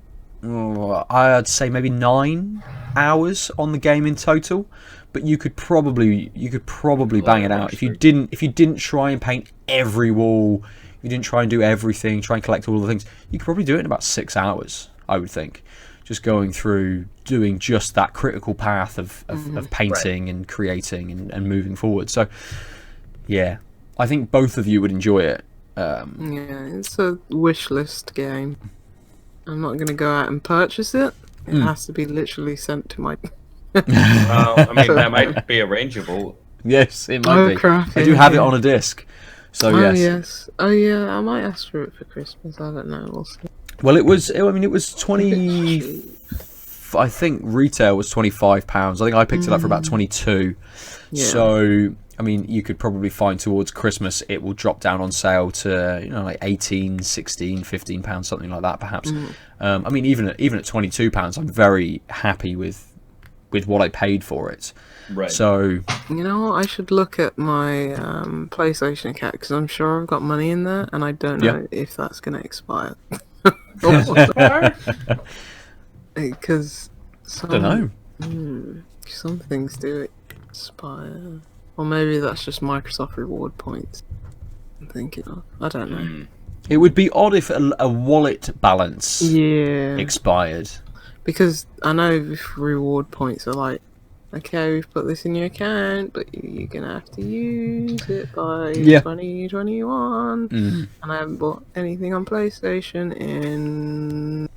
I'd say maybe 9 hours on the game in total, but you could probably bang it out if you didn't try and paint every wall, if you didn't try and do everything, try and collect all the things. You could probably do it in about 6 hours, I would think, just going through doing just that critical path of painting and creating and moving forward. So yeah, I think both of you would enjoy it. It's a wish list game. I'm not gonna go out and purchase it. It has to be literally sent to my. Well, I mean, that might be arrangeable. Yes, it might be. Crap, I do have it on a disc. So oh yes. yes. Oh yeah. I might ask for it for Christmas. I don't know. We'll see. Well, it was 20. I think retail was £25. I think I picked it up for about 22. Yeah. So I mean, you could probably find towards Christmas it will drop down on sale to like 18, 16, £15, something like that, perhaps. I mean, even at £22, I'm very happy with what I paid for it. Right. So You know what? I should look at my PlayStation account because I'm sure I've got money in there, and I don't know if that's going to expire. Because I don't know. Some things do expire, or maybe that's just Microsoft reward points. I'm thinking of. I don't know. It would be odd if a wallet balance expired. Because I know if reward points are like, okay, we've put this in your account, but you're gonna have to use it by 2021. And I haven't bought anything on PlayStation in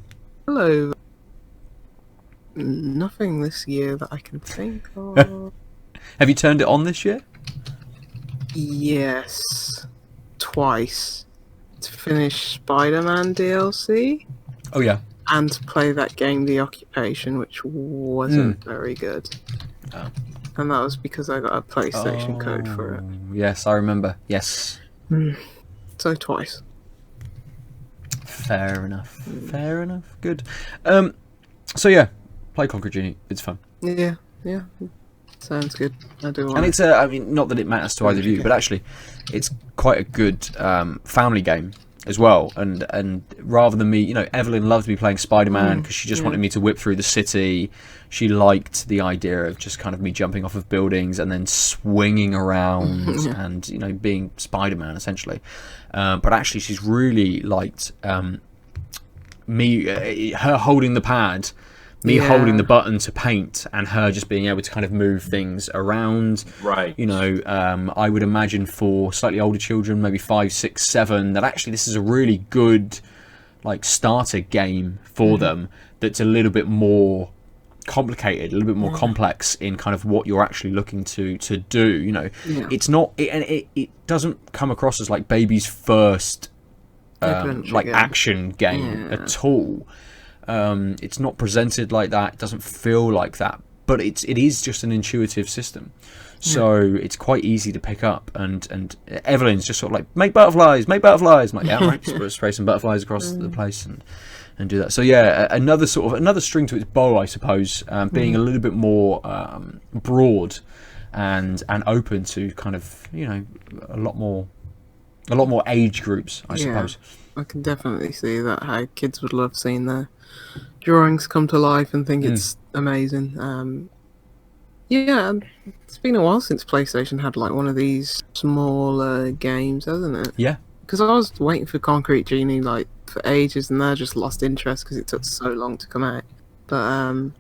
nothing this year that I can think of. Have you turned it on this year? Yes, twice to finish Spider-Man DLC. Oh yeah. And to play that game, The Occupation, which wasn't very good. Oh. And that was because I got a PlayStation code for it. Yes, I remember. Yes. So twice. Fair enough. Fair enough. Good. So yeah, play Concrete Genie. It's fun. Yeah. Sounds good. I do want And it's I mean, not that it matters to either of you, but actually, it's quite a good family game as well. And rather than me, Evelyn loved me playing Spider-Man because she just wanted me to whip through the city. She liked the idea of just kind of me jumping off of buildings and then swinging around and being Spider-Man essentially. But actually, she's really liked her holding the pad, me holding the button to paint, and her just being able to kind of move things around. Right. I would imagine for slightly older children, maybe 5, 6, 7, that actually this is a really good starter game for them. That's a little bit more complicated, a little bit more complex in kind of what you're actually looking to do. It's not, it doesn't come across as like baby's first action game at all. It's not presented like that. It doesn't feel like that, but it is just an intuitive system. So it's quite easy to pick up. And Evelyn's just sort of like, make butterflies. I'm like, yeah, right. Just spray some butterflies across the place and do that. So yeah, another string to its bow, I suppose, being a little bit more broad and open to kind of a lot more age groups, I suppose. I can definitely see that how kids would love seeing their drawings come to life and think it's amazing. It's been a while since PlayStation had like one of these smaller games, hasn't it? Yeah. Because I was waiting for Concrete Genie like for ages, and I just lost interest because it took so long to come out. But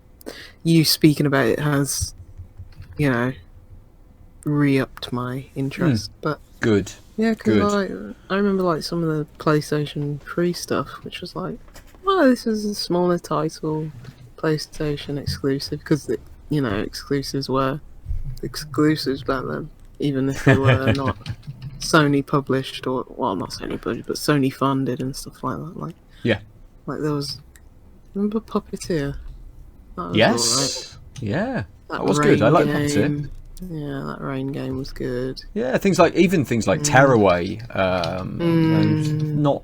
you speaking about it has, re-upped my interest. But good. Yeah, because I remember like some of the PlayStation 3 stuff, which was like, oh, this is a smaller title, PlayStation exclusive, because exclusives were exclusives back then, even if they were not Sony published, or not Sony published, but Sony funded and stuff like that. Like there was, remember Puppeteer? That was yes. alright. Yeah, that was good. I like Puppeteer. Yeah, that Rain game was good. Yeah, things like Tearaway, not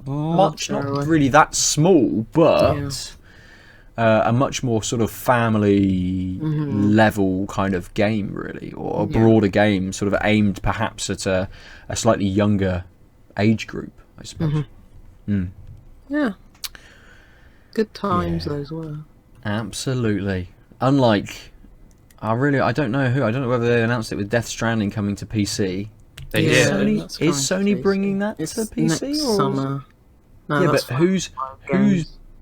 much, not really that small, but a much more sort of family level kind of game, really, or a broader game, sort of aimed perhaps at a slightly younger age group, I suppose. Yeah, good times those were. Absolutely. Unlike. I don't know whether they announced it with Death Stranding coming to PC. They did. Is Sony bringing that to PC? Next or summer. No, yeah, but who is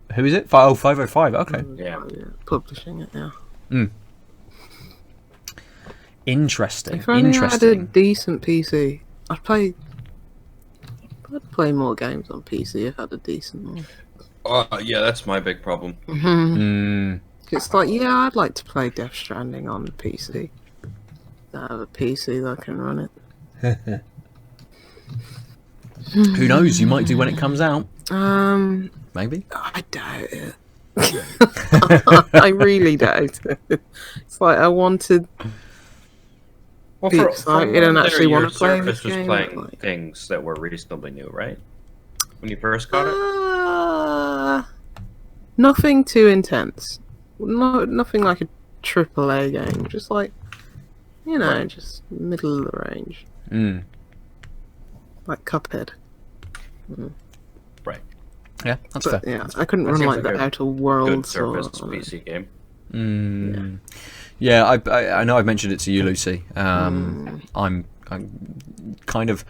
it? 505. Okay. Yeah. Publishing it now. Interesting. If only I had a decent PC, I'd play more games on PC if I had a decent one. Yeah, that's my big problem. It's like, yeah, I'd like to play Death Stranding on PC. I have a PC that can run it. Who knows? You might do when it comes out. Maybe. I doubt it. I really doubt it. It's like I wanted Well, be excited and actually want to play this Surface was game. playing Like, things that were reasonably new, right? When you first got it? nothing too intense. Nothing like a AAA game. Just like, just middle of the range. Like Cuphead. Right. Yeah, that's fair. Yeah, I couldn't run like the Outer Good Worlds Surface or PC game. Yeah, I know I've mentioned it to you, Lucy. I'm kind of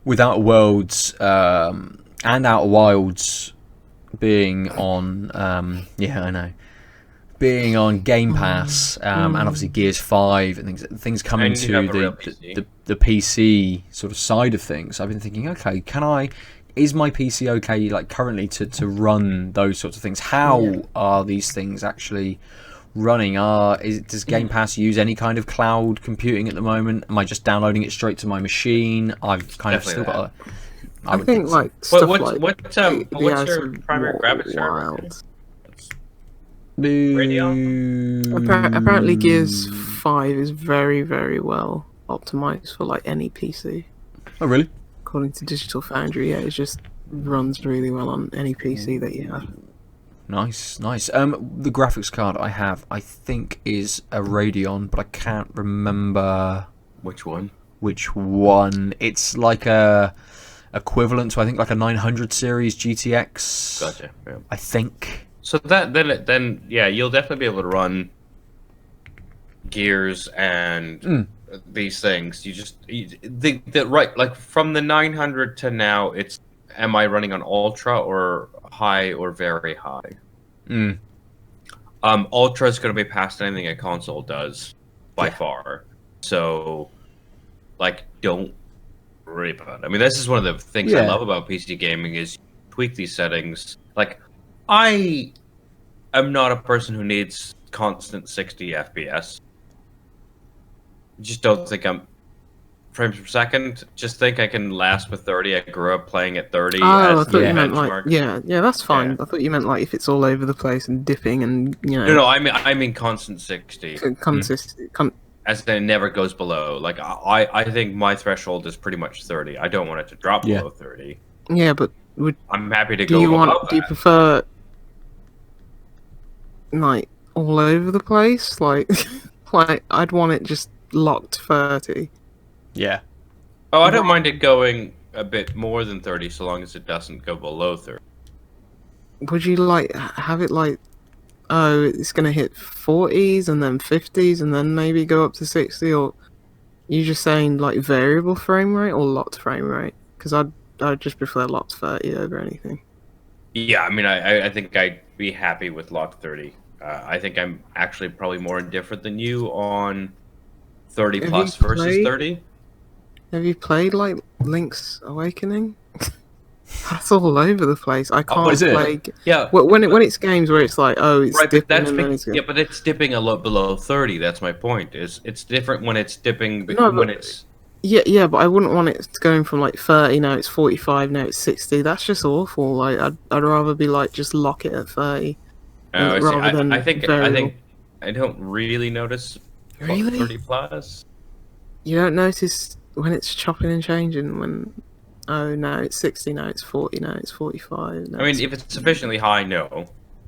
with Outer Worlds and Outer Wilds being on. I know. Being on Game Pass and obviously Gears 5 and things coming to the PC sort of side of things, I've been thinking, okay, is my PC okay like currently to run those sorts of things? How are these things actually running? Does Game Pass use any kind of cloud computing at the moment? Am I just downloading it straight to my machine? I've kind of still got I think so. like stuff What's like your primary graphics card? Apparently Gears 5 is very, very well optimized for like any PC. Oh, really? According to Digital Foundry, yeah, it just runs really well on any PC that you have. Nice. The graphics card I have, I think, is a Radeon, but I can't remember which one. It's like a equivalent to, I think, like a 900 series GTX. Gotcha. Yeah. I think. So then you'll definitely be able to run Gears and these things. You just right, like from the 900 to now, am I running on ultra or high or very high? Ultra is going to be past anything a console does by far. So, like, don't worry about it. I mean, this is one of the things I love about PC gaming is you tweak these settings. Like, I am not a person who needs constant 60 FPS. Just don't think I'm frames per second. Just think I can last with 30. I grew up playing at 30. Oh, as I thought you meant benchmark. like that's fine. Yeah. I thought you meant like if it's all over the place and dipping and No, I mean constant 60. consistent. As in it never goes below. Like I think my threshold is pretty much 30. I don't want it to drop below 30. Yeah, but I'm happy to do go you above do you that. prefer like all over the place? Like like I'd want it just locked 30. Yeah. Oh, I don't mind it going a bit more than 30 so long as it doesn't go below 30. Would you like have it like, oh, it's gonna hit 40s and then 50s and then maybe go up to 60, or you just saying like variable frame rate or locked frame rate? Because I'd just prefer locked 30 over anything. Yeah, I mean, I think I'd be happy with locked 30. I think I'm actually probably more indifferent than you on 30 plus versus 30. Have you played like Link's Awakening? That's all over the place. I can't play. Yeah. When it's games where it's like, oh, it's right, dipping. But it's dipping a lot below 30. That's my point. It's different when it's dipping. It's. Yeah, but I wouldn't want it going from like 30 now it's 45 now it's 60. That's just awful. Like I'd rather be like just lock it at 30. I think I don't really notice. Really? 30 plus. You don't notice when it's chopping and changing when, oh, now it's 60, now it's 40, now it's 45. I mean, if it's sufficiently high, no.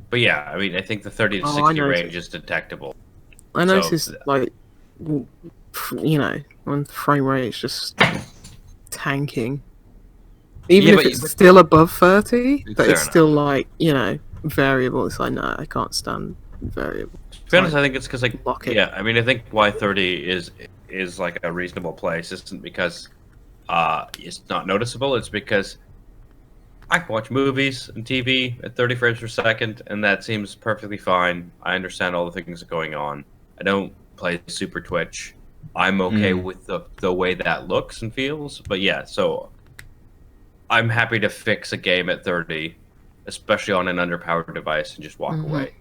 But yeah, I mean, I think the 30 to 60 range is detectable. I noticed, like, when frame rate is just tanking. Even if it's still above 30, but it's still, like, variable. It's like, no, I can't stand variable. To be honest, I think it's because, like, I mean, I think why 30 is like a reasonable place isn't because it's not noticeable. It's because I can watch movies and TV at 30 frames per second, and that seems perfectly fine. I understand all the things that are going on. I don't play Super Twitch. I'm okay with the way that looks and feels. But yeah, so I'm happy to fix a game at 30 especially on an underpowered device, and just walk away.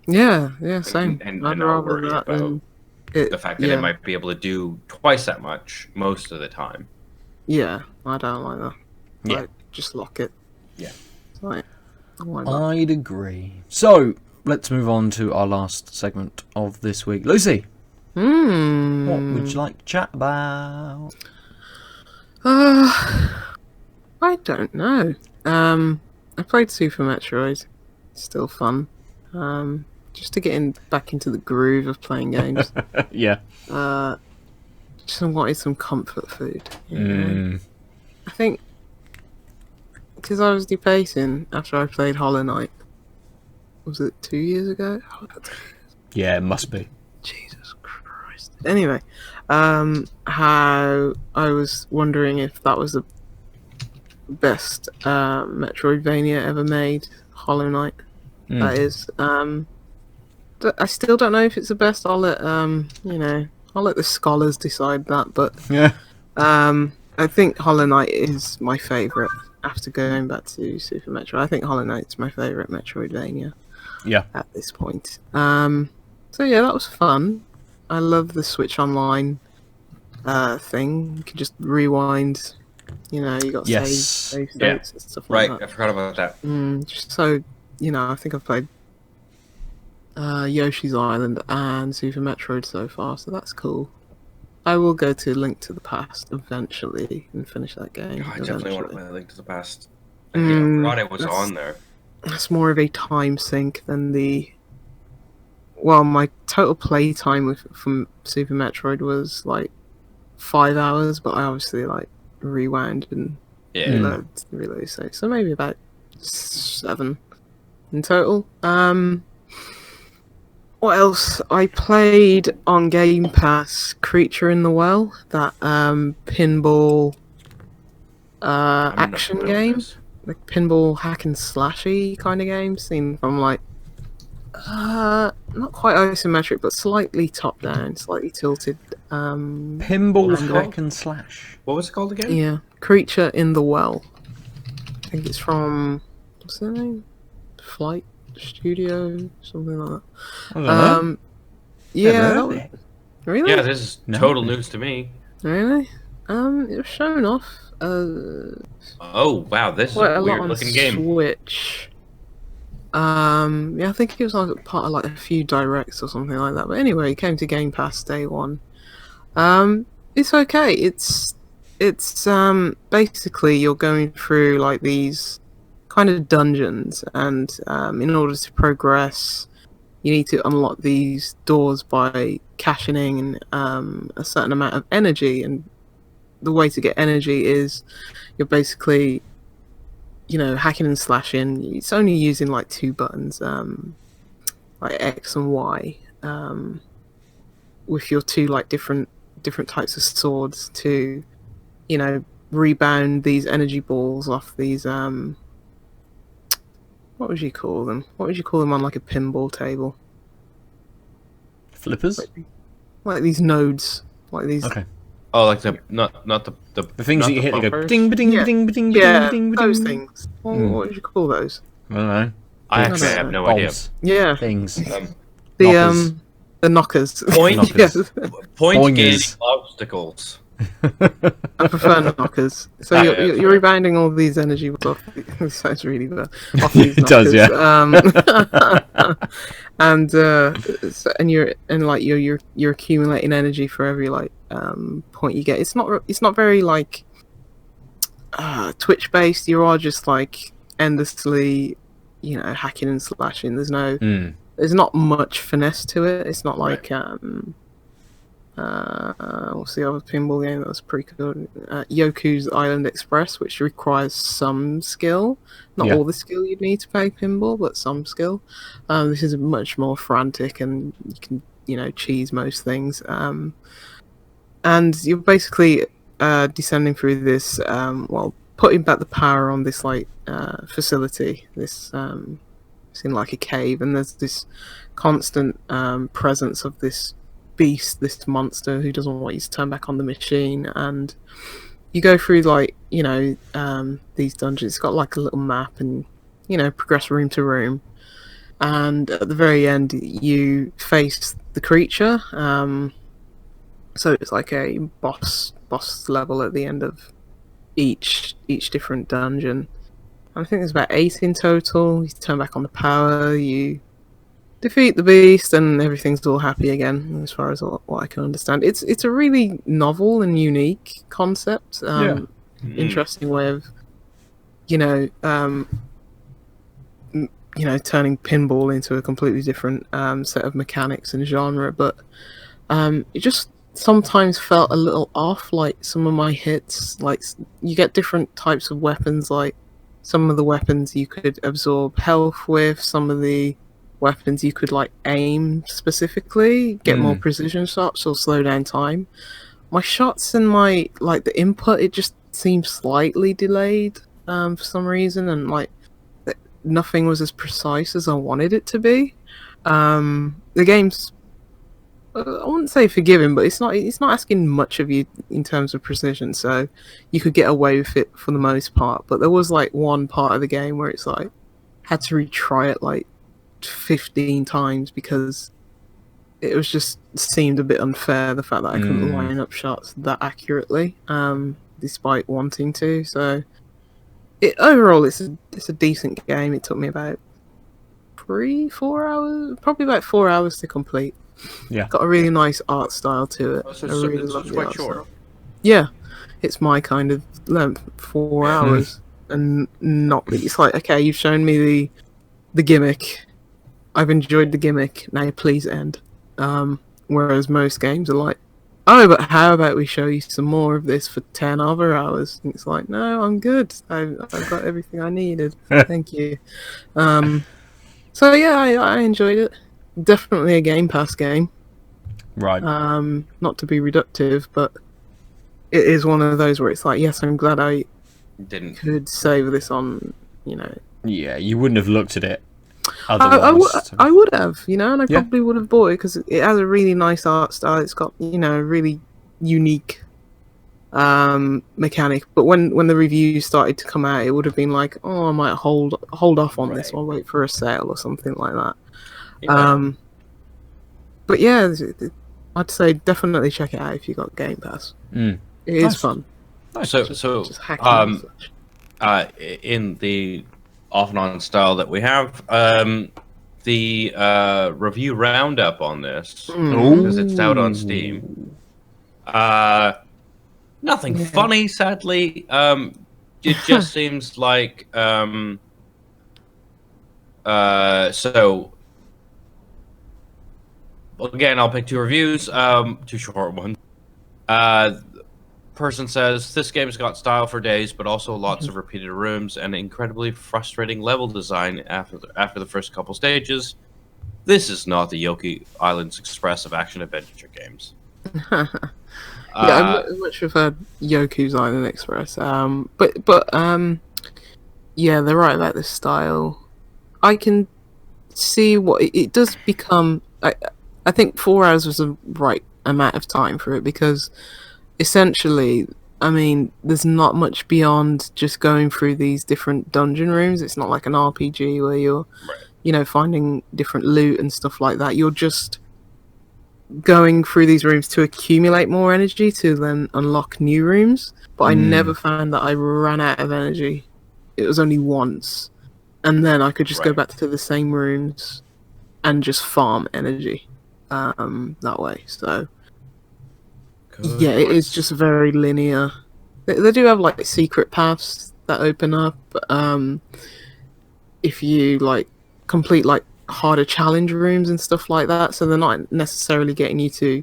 Yeah, same. And I'd not rather worry that about than the fact that it might be able to do twice that much most of the time. Yeah, I don't like that. Yeah. Like, just lock it. Yeah. It's like, I don't like that. I'd agree. So, let's move on to our last segment of this week. Lucy, what would you like to chat about? I don't know. I played Super Metroid. Still fun. Just to get back into the groove of playing games. Yeah. Just wanted some comfort food. You know? I think because I was debating after I played Hollow Knight. Was it 2 years ago? Yeah, it must be. Jesus Christ. Anyway, how I was wondering if that was the best Metroidvania ever made. Hollow Knight. That is. I still don't know if it's the best. I'll let I'll let the scholars decide that. But Yeah. I think Hollow Knight is my favourite. After going back to Super Metroid, I think Hollow Knight's my favourite Metroidvania. Yeah. At this point. So yeah, that was fun. I love the Switch Online thing. You can just rewind. You know, you got save states and stuff like that. I forgot about that. Just so I think I've played Yoshi's Island and Super Metroid so far, so that's cool. I will go to Link to the Past eventually and finish that game. I definitely want to play Link to the Past. I forgot it was on there. That's more of a time sink than the. Well, my total play time from Super Metroid was like 5 hours, but I obviously like rewound and reload save. So maybe about 7 in total. What else? I played on Game Pass Creature in the Well, that pinball action game. Like pinball hack and slashy kind of game, seen from like not quite isometric, but slightly top down, slightly tilted. Pinball hack and slash. What was it called again? Yeah, Creature in the Well. I think it's from what's their name? Flight Studio, something like that. I don't know. Yeah, really? Yeah, this is total news to me. Really? It was shown off. Oh wow, this is a weird looking game. Switch. Yeah, I think it was like part of like a few directs or something like that. But anyway, it came to Game Pass day one. It's okay. It's basically you're going through like these kind of dungeons, and in order to progress, you need to unlock these doors by cashing in a certain amount of energy. And the way to get energy is you're basically, hacking and slashing. It's only using like 2 buttons, like X and Y, with your 2 like different types of swords to, rebound these energy balls off these what would you call them? What would you call them on like a pinball table? Flippers? Like these nodes. Like these. Okay. Oh, like the not the things that you hit. They go ding, ding, ding, ding, yeah, ding, ding, those ding. things. What would you call those? I don't know. I actually have no idea. Yeah. Things. The knockers. Point. Yes. Point gaining obstacles. I prefer knockers. So you're rebounding all these energy off. This sounds really bad. Off these It does, yeah. And you're accumulating energy for every like point you get. It's not very like Twitch based. You are just like endlessly, hacking and slashing. There's not much finesse to it. It's not like what's the other pinball game that was pretty good? Yoku's Island Express, which requires some skill. Not all the skill you'd need to play pinball, but some skill. This is much more frantic, and you can, cheese most things. And you're basically descending through this, putting back the power on this like facility. This it's in like a cave, and there's this constant presence of this beast, this monster who doesn't want you to turn back on the machine. And you go through like these dungeons. It's got like a little map, and progress room to room, and at the very end you face the creature. So it's like a boss level at the end of each different dungeon. I think there's about 8 in total. You turn back on the power, you defeat the beast, and everything's all happy again, as far as what I can understand. It's a really novel and unique concept. Interesting way of, turning pinball into a completely different set of mechanics and genre. But it just sometimes felt a little off. Like some of my hits, like you get different types of weapons. Like some of the weapons you could absorb health with. Some of the weapons you could like aim specifically, get more precision shots or slow down time. My shots and my the input, it just seemed slightly delayed for some reason, and like nothing was as precise as I wanted it to be. The game's I wouldn't say forgiving, but it's not asking much of you in terms of precision, so you could get away with it for the most part. But there was like one part of the game where it's like had to retry it like 15 times because it was just seemed a bit unfair, the fact that I couldn't line up shots that accurately, despite wanting to. So overall it's a decent game. It took me about 4 hours, probably about 4 hours to complete. Yeah, got a really nice art style to it. So I really it's love the quite art short. style. Yeah, it's my kind of length, 4 hours, and not. It's like, okay, you've shown me the gimmick. I've enjoyed the gimmick. Now please end. Whereas most games are like, oh, but how about we show you some more of this for 10 other hours? And it's like, no, I'm good. I've got everything I needed. Thank you. So yeah, I enjoyed it. Definitely a Game Pass game. right. Not to be reductive, but it is one of those where it's like, yes, I'm glad I could save this on, Yeah, you wouldn't have looked at it otherwise. I would have, and I probably would have bought it because it has a really nice art style. It's got, a really unique mechanic. But when the reviews started to come out, it would have been like, oh, I might hold off on this one, wait for a sale or something like that. Yeah. But yeah, I'd say definitely check it out if you got Game Pass. It is fun. So Just hacking and such. in the off and on style that we have, the review roundup on this, because it's out on Steam. Nothing funny, sadly. It just seems like so. Again, I'll pick 2 reviews, 2 short ones. Person says, this game's got style for days, but also lots of repeated rooms and incredibly frustrating level design after the first couple stages. This is not the Yoki Islands Express of action-adventure games. I much prefer Yoku's Island Express. Yeah, they're right about the style. I can see what it does become. I think 4 hours was the right amount of time for it because essentially, I mean, there's not much beyond just going through these different dungeon rooms. It's not like an RPG where you're, finding different loot and stuff like that. You're just going through these rooms to accumulate more energy to then unlock new rooms. But I never found that I ran out of energy. It was only once. And then I could just go back to the same rooms and just farm energy that way. So yeah, it is just very linear. They do have like secret paths that open up if you like complete like harder challenge rooms and stuff like that. So they're not necessarily getting you to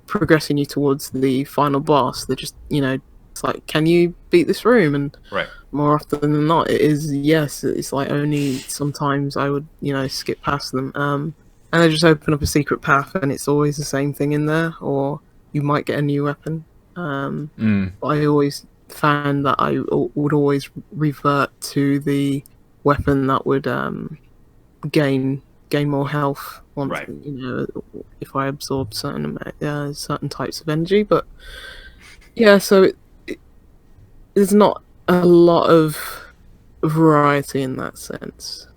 progressing you towards the final boss. They're just, it's like, can you beat this room? And more often than not, it is yes. It's like only sometimes I would, skip past them. And they just open up a secret path, and it's always the same thing in there, or you might get a new weapon. But I always found that I would always revert to the weapon that would gain more health once, if I absorb certain types of energy. But yeah, so there's not a lot of variety in that sense.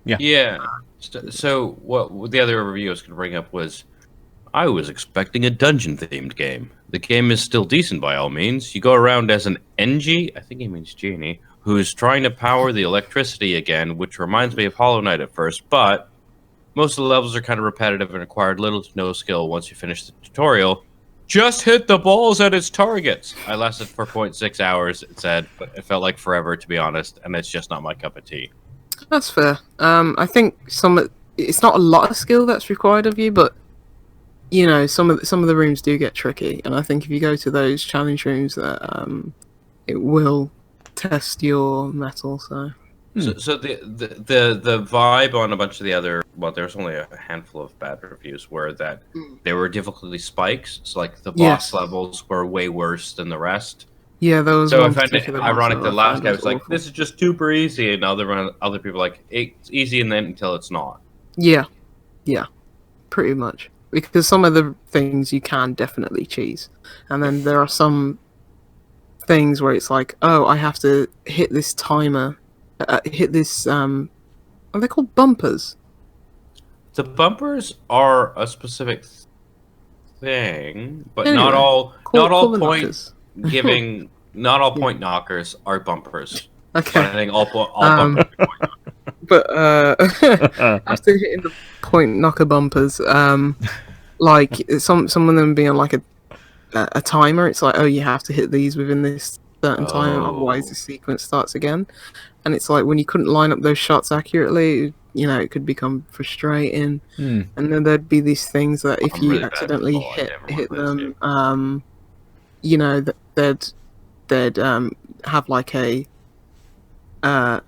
Yeah. So what the other review I was going to bring up was, I was expecting a dungeon-themed game. The game is still decent by all means. You go around as an Engie, I think he means genie, who's trying to power the electricity again, which reminds me of Hollow Knight at first, but most of the levels are kind of repetitive and required little to no skill once you finish the tutorial. Just hit the balls at its targets. I lasted for 0.6 hours, it said, but it felt like forever, to be honest, and it's just not my cup of tea. That's fair. I think it's not a lot of skill that's required of you, but you know, some of the rooms do get tricky, and I think if you go to those challenge rooms, that it will test your metal. So the vibe on a bunch of the other, well, there's only a handful of bad reviews, were that there were difficulty spikes. So like the boss levels were way worse than the rest. Yeah, those. So I find it ironic that last guy was like, "This is just super easy," and other people like, "It's easy," and then until it's not. Yeah, pretty much. Because some of the things you can definitely cheese, and then there are some things where it's like, oh, I have to hit this timer, hit this. Are they called bumpers? The bumpers are a specific thing, but Anyway, not all knockers. Not all point knockers are bumpers. Okay. But I think all bumpers are point knockers. But after hitting the point knocker bumpers, like some of them being like a timer, it's like, oh, you have to hit these within this certain time, otherwise the sequence starts again. And it's like when you couldn't line up those shots accurately, you know, it could become frustrating. And then there'd be these things that if you really accidentally hit them, you know, they'd have like a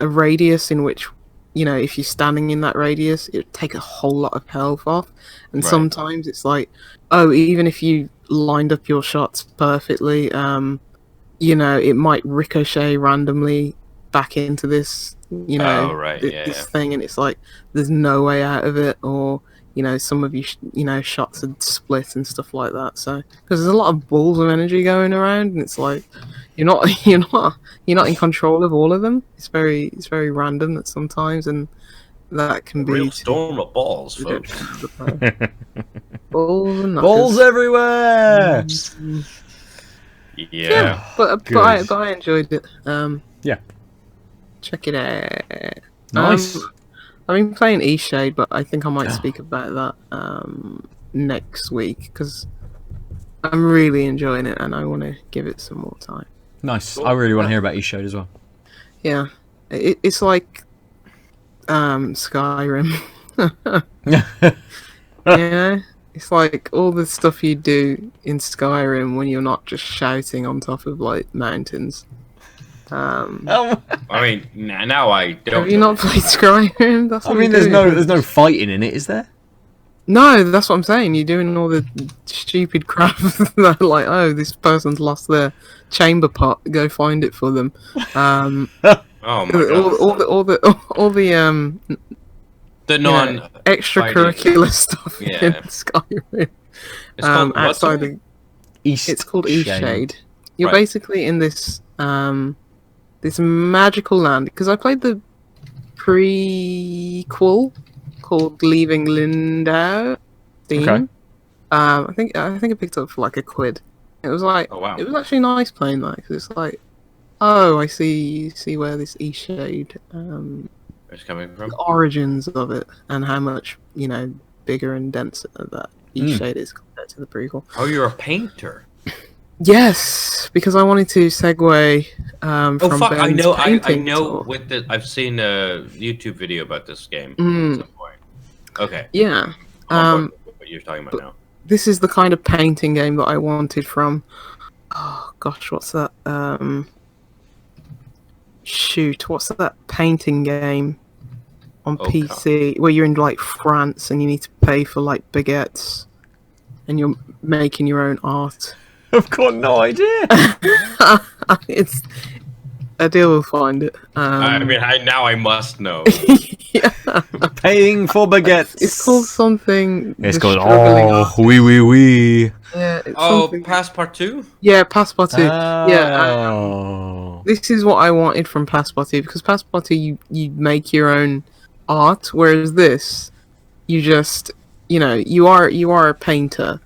radius in which, you know, if you're standing in that radius, it'd take a whole lot of health off. And sometimes it's like, oh, even if you lined up your shots perfectly, you know, it might ricochet randomly back into this, you know, this thing, and it's like there's no way out of it, or you know, some of you know, shots would split and stuff like that. So because there's a lot of balls of energy going around, and it's like you're not in control of all of them. It's very random at sometimes, and that can be real storm of balls, folks. Balls everywhere. Yeah. But I enjoyed it. Yeah. Check it out. Nice. I've been playing Eastshade, but I think I might speak about that next week, because I'm really enjoying it and I want to give it some more time. Nice. I really want to hear about Eastshade as well. Yeah. It's like Skyrim. Yeah. It's like all the stuff you do in Skyrim when you're not just shouting on top of like mountains. I mean, now I don't. Have you not played Skyrim? That's what there's no fighting in it, is there? No, that's what I'm saying. You're doing all the stupid crap that, like, oh, this person's lost their chamber pot. Go find it for them. Oh my god! All the extracurricular stuff in Skyrim. It's called outside it's called Eastshade. You're basically in this this magical land, because I played the prequel called Leaving Lindau. Okay. I think I picked it up for like £1. It was like, it was actually nice playing that, because it's like, oh, I see where this Eastshade is coming from. The origins of it, and how much, you know, bigger and denser that Eastshade is compared to the prequel. Oh, you're a painter. Yes, because I wanted to segue from Ben's I know. I've seen a YouTube video about this game at some point. Okay. Yeah. What you're talking about now? This is the kind of painting game that I wanted from. Oh gosh, what's that? What's that painting game on PC where you're in like France and you need to pay for like baguettes and you're making your own art? I've got no idea. It's Aadil will find it. I mean, now I must know. Yeah. Paying for baguettes. It's called something. It's called oui. Yeah. It's Passepartout. Yeah, Passepartout. Oh. Yeah. This is what I wanted from Passpoti, because Passpoti you make your own art, whereas this you just you are a painter,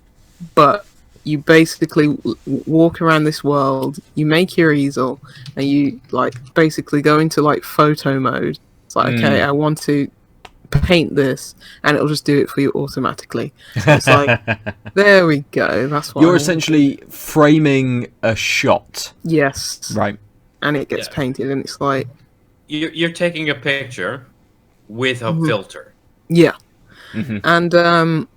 but you basically walk around this world, you make your easel, and you like basically go into like photo mode. It's like, okay, I want to paint this, and it'll just do it for you automatically. It's like, there we go. That's what you're essentially framing a shot. Yes. Right. And it gets painted, and it's like you're taking a picture with a filter. Yeah. And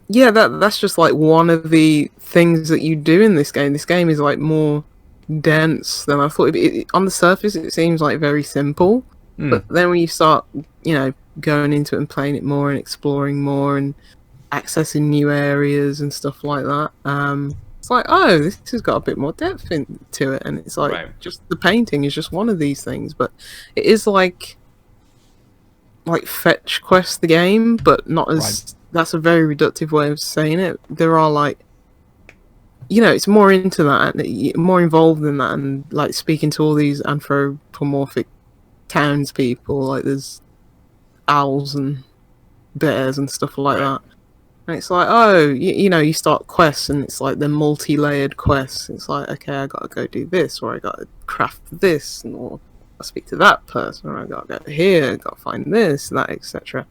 yeah, that's just like one of the things that you do in this game. This game is like more dense than I thought. On the surface, it seems like very simple, but then when you start, going into it and playing it more and exploring more and accessing new areas and stuff like that, it's like, oh, this has got a bit more depth into it, and it's like just the painting is just one of these things, but it is like Fetch Quest the game, but not as. That's a very reductive way of saying it. There are like, it's more into that, and more involved in that, and like speaking to all these anthropomorphic townspeople. Like there's owls and bears and stuff like that. And it's like, oh, you start quests, and it's like they're multi-layered quests. It's like, okay, I gotta go do this, or I gotta craft this, or I speak to that person, or I gotta go here, I gotta find this, that, etc.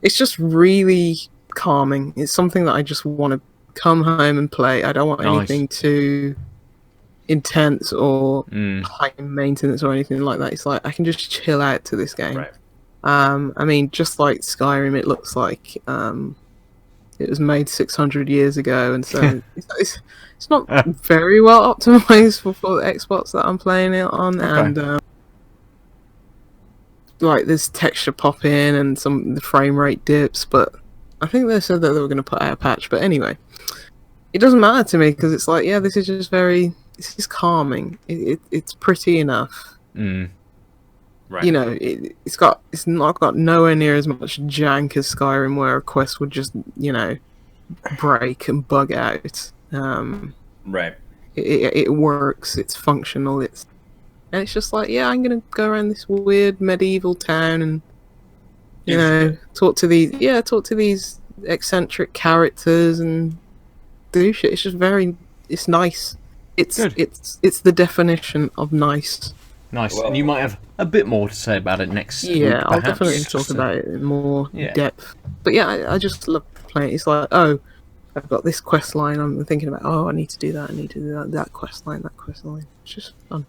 It's just really calming. It's something that I just want to come home and play. I don't want anything too intense or high maintenance or anything like that. It's like I can just chill out to this game. I mean, just like Skyrim, it looks like it was made 600 years ago, and so it's not very well optimized for the Xbox that I'm playing it on, and like there's texture pop in and the frame rate dips, but I think they said that they were going to put out a patch. But anyway, it doesn't matter to me, because it's like, this is just this is calming. It's pretty enough. Right. It's not got nowhere near as much jank as Skyrim, where a quest would just break and bug out. Right. It works. It's functional. And it's just like, I'm gonna go around this weird medieval town and talk to these eccentric characters and do shit. It's just it's nice. It's the definition of nice. Nice. Well, and you might have a bit more to say about it next week, I'll definitely talk about it in more depth. But I just love playing it. It's like, oh, I've got this quest line I'm thinking about. Oh, I need to do that. I need to do that quest line. It's just fun.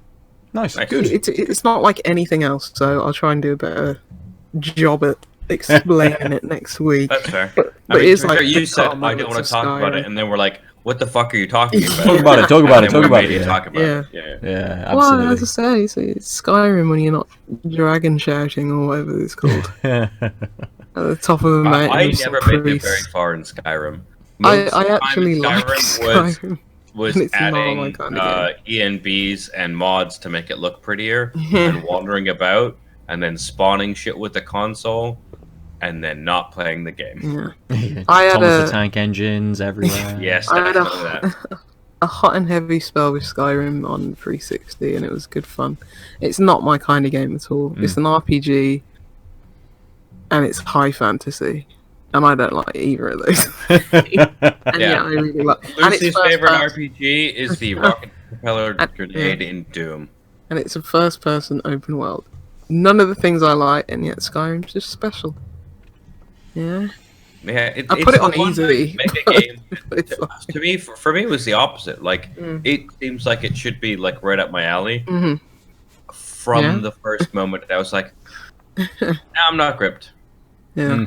Nice, good. It's not like anything else, so I'll try and do a better job at explaining it next week. That's fair. But it is like you said I don't want to talk about it, and then we're like, "What the fuck are you talking about?" Talk about it. Talk about it. Yeah, absolutely. Well, as I say, it's Skyrim when you're not dragon shouting or whatever it's called at the top of the mountain. I never made it very far in Skyrim. I actually like Skyrim. Was adding ENBs and mods to make it look prettier, and wandering about, and then spawning shit with the console, and then not playing the game. I had Thomas the Tank engines everywhere. Yes, I had a hot and heavy spell with Skyrim on 360, and it was good fun. It's not my kind of game at all. It's an RPG, and it's high fantasy. And I don't like either of those. I really like. Lucy's favorite RPG is the rocket propeller grenade in Doom. And it's a first-person open world. None of the things I like, and yet Skyrim's just special. Yeah. I put it on easy. Make a game. To me, for me, it was the opposite. Like, it seems like it should be like right up my alley. From the first moment, I was like, nah, I'm not gripped. Yeah.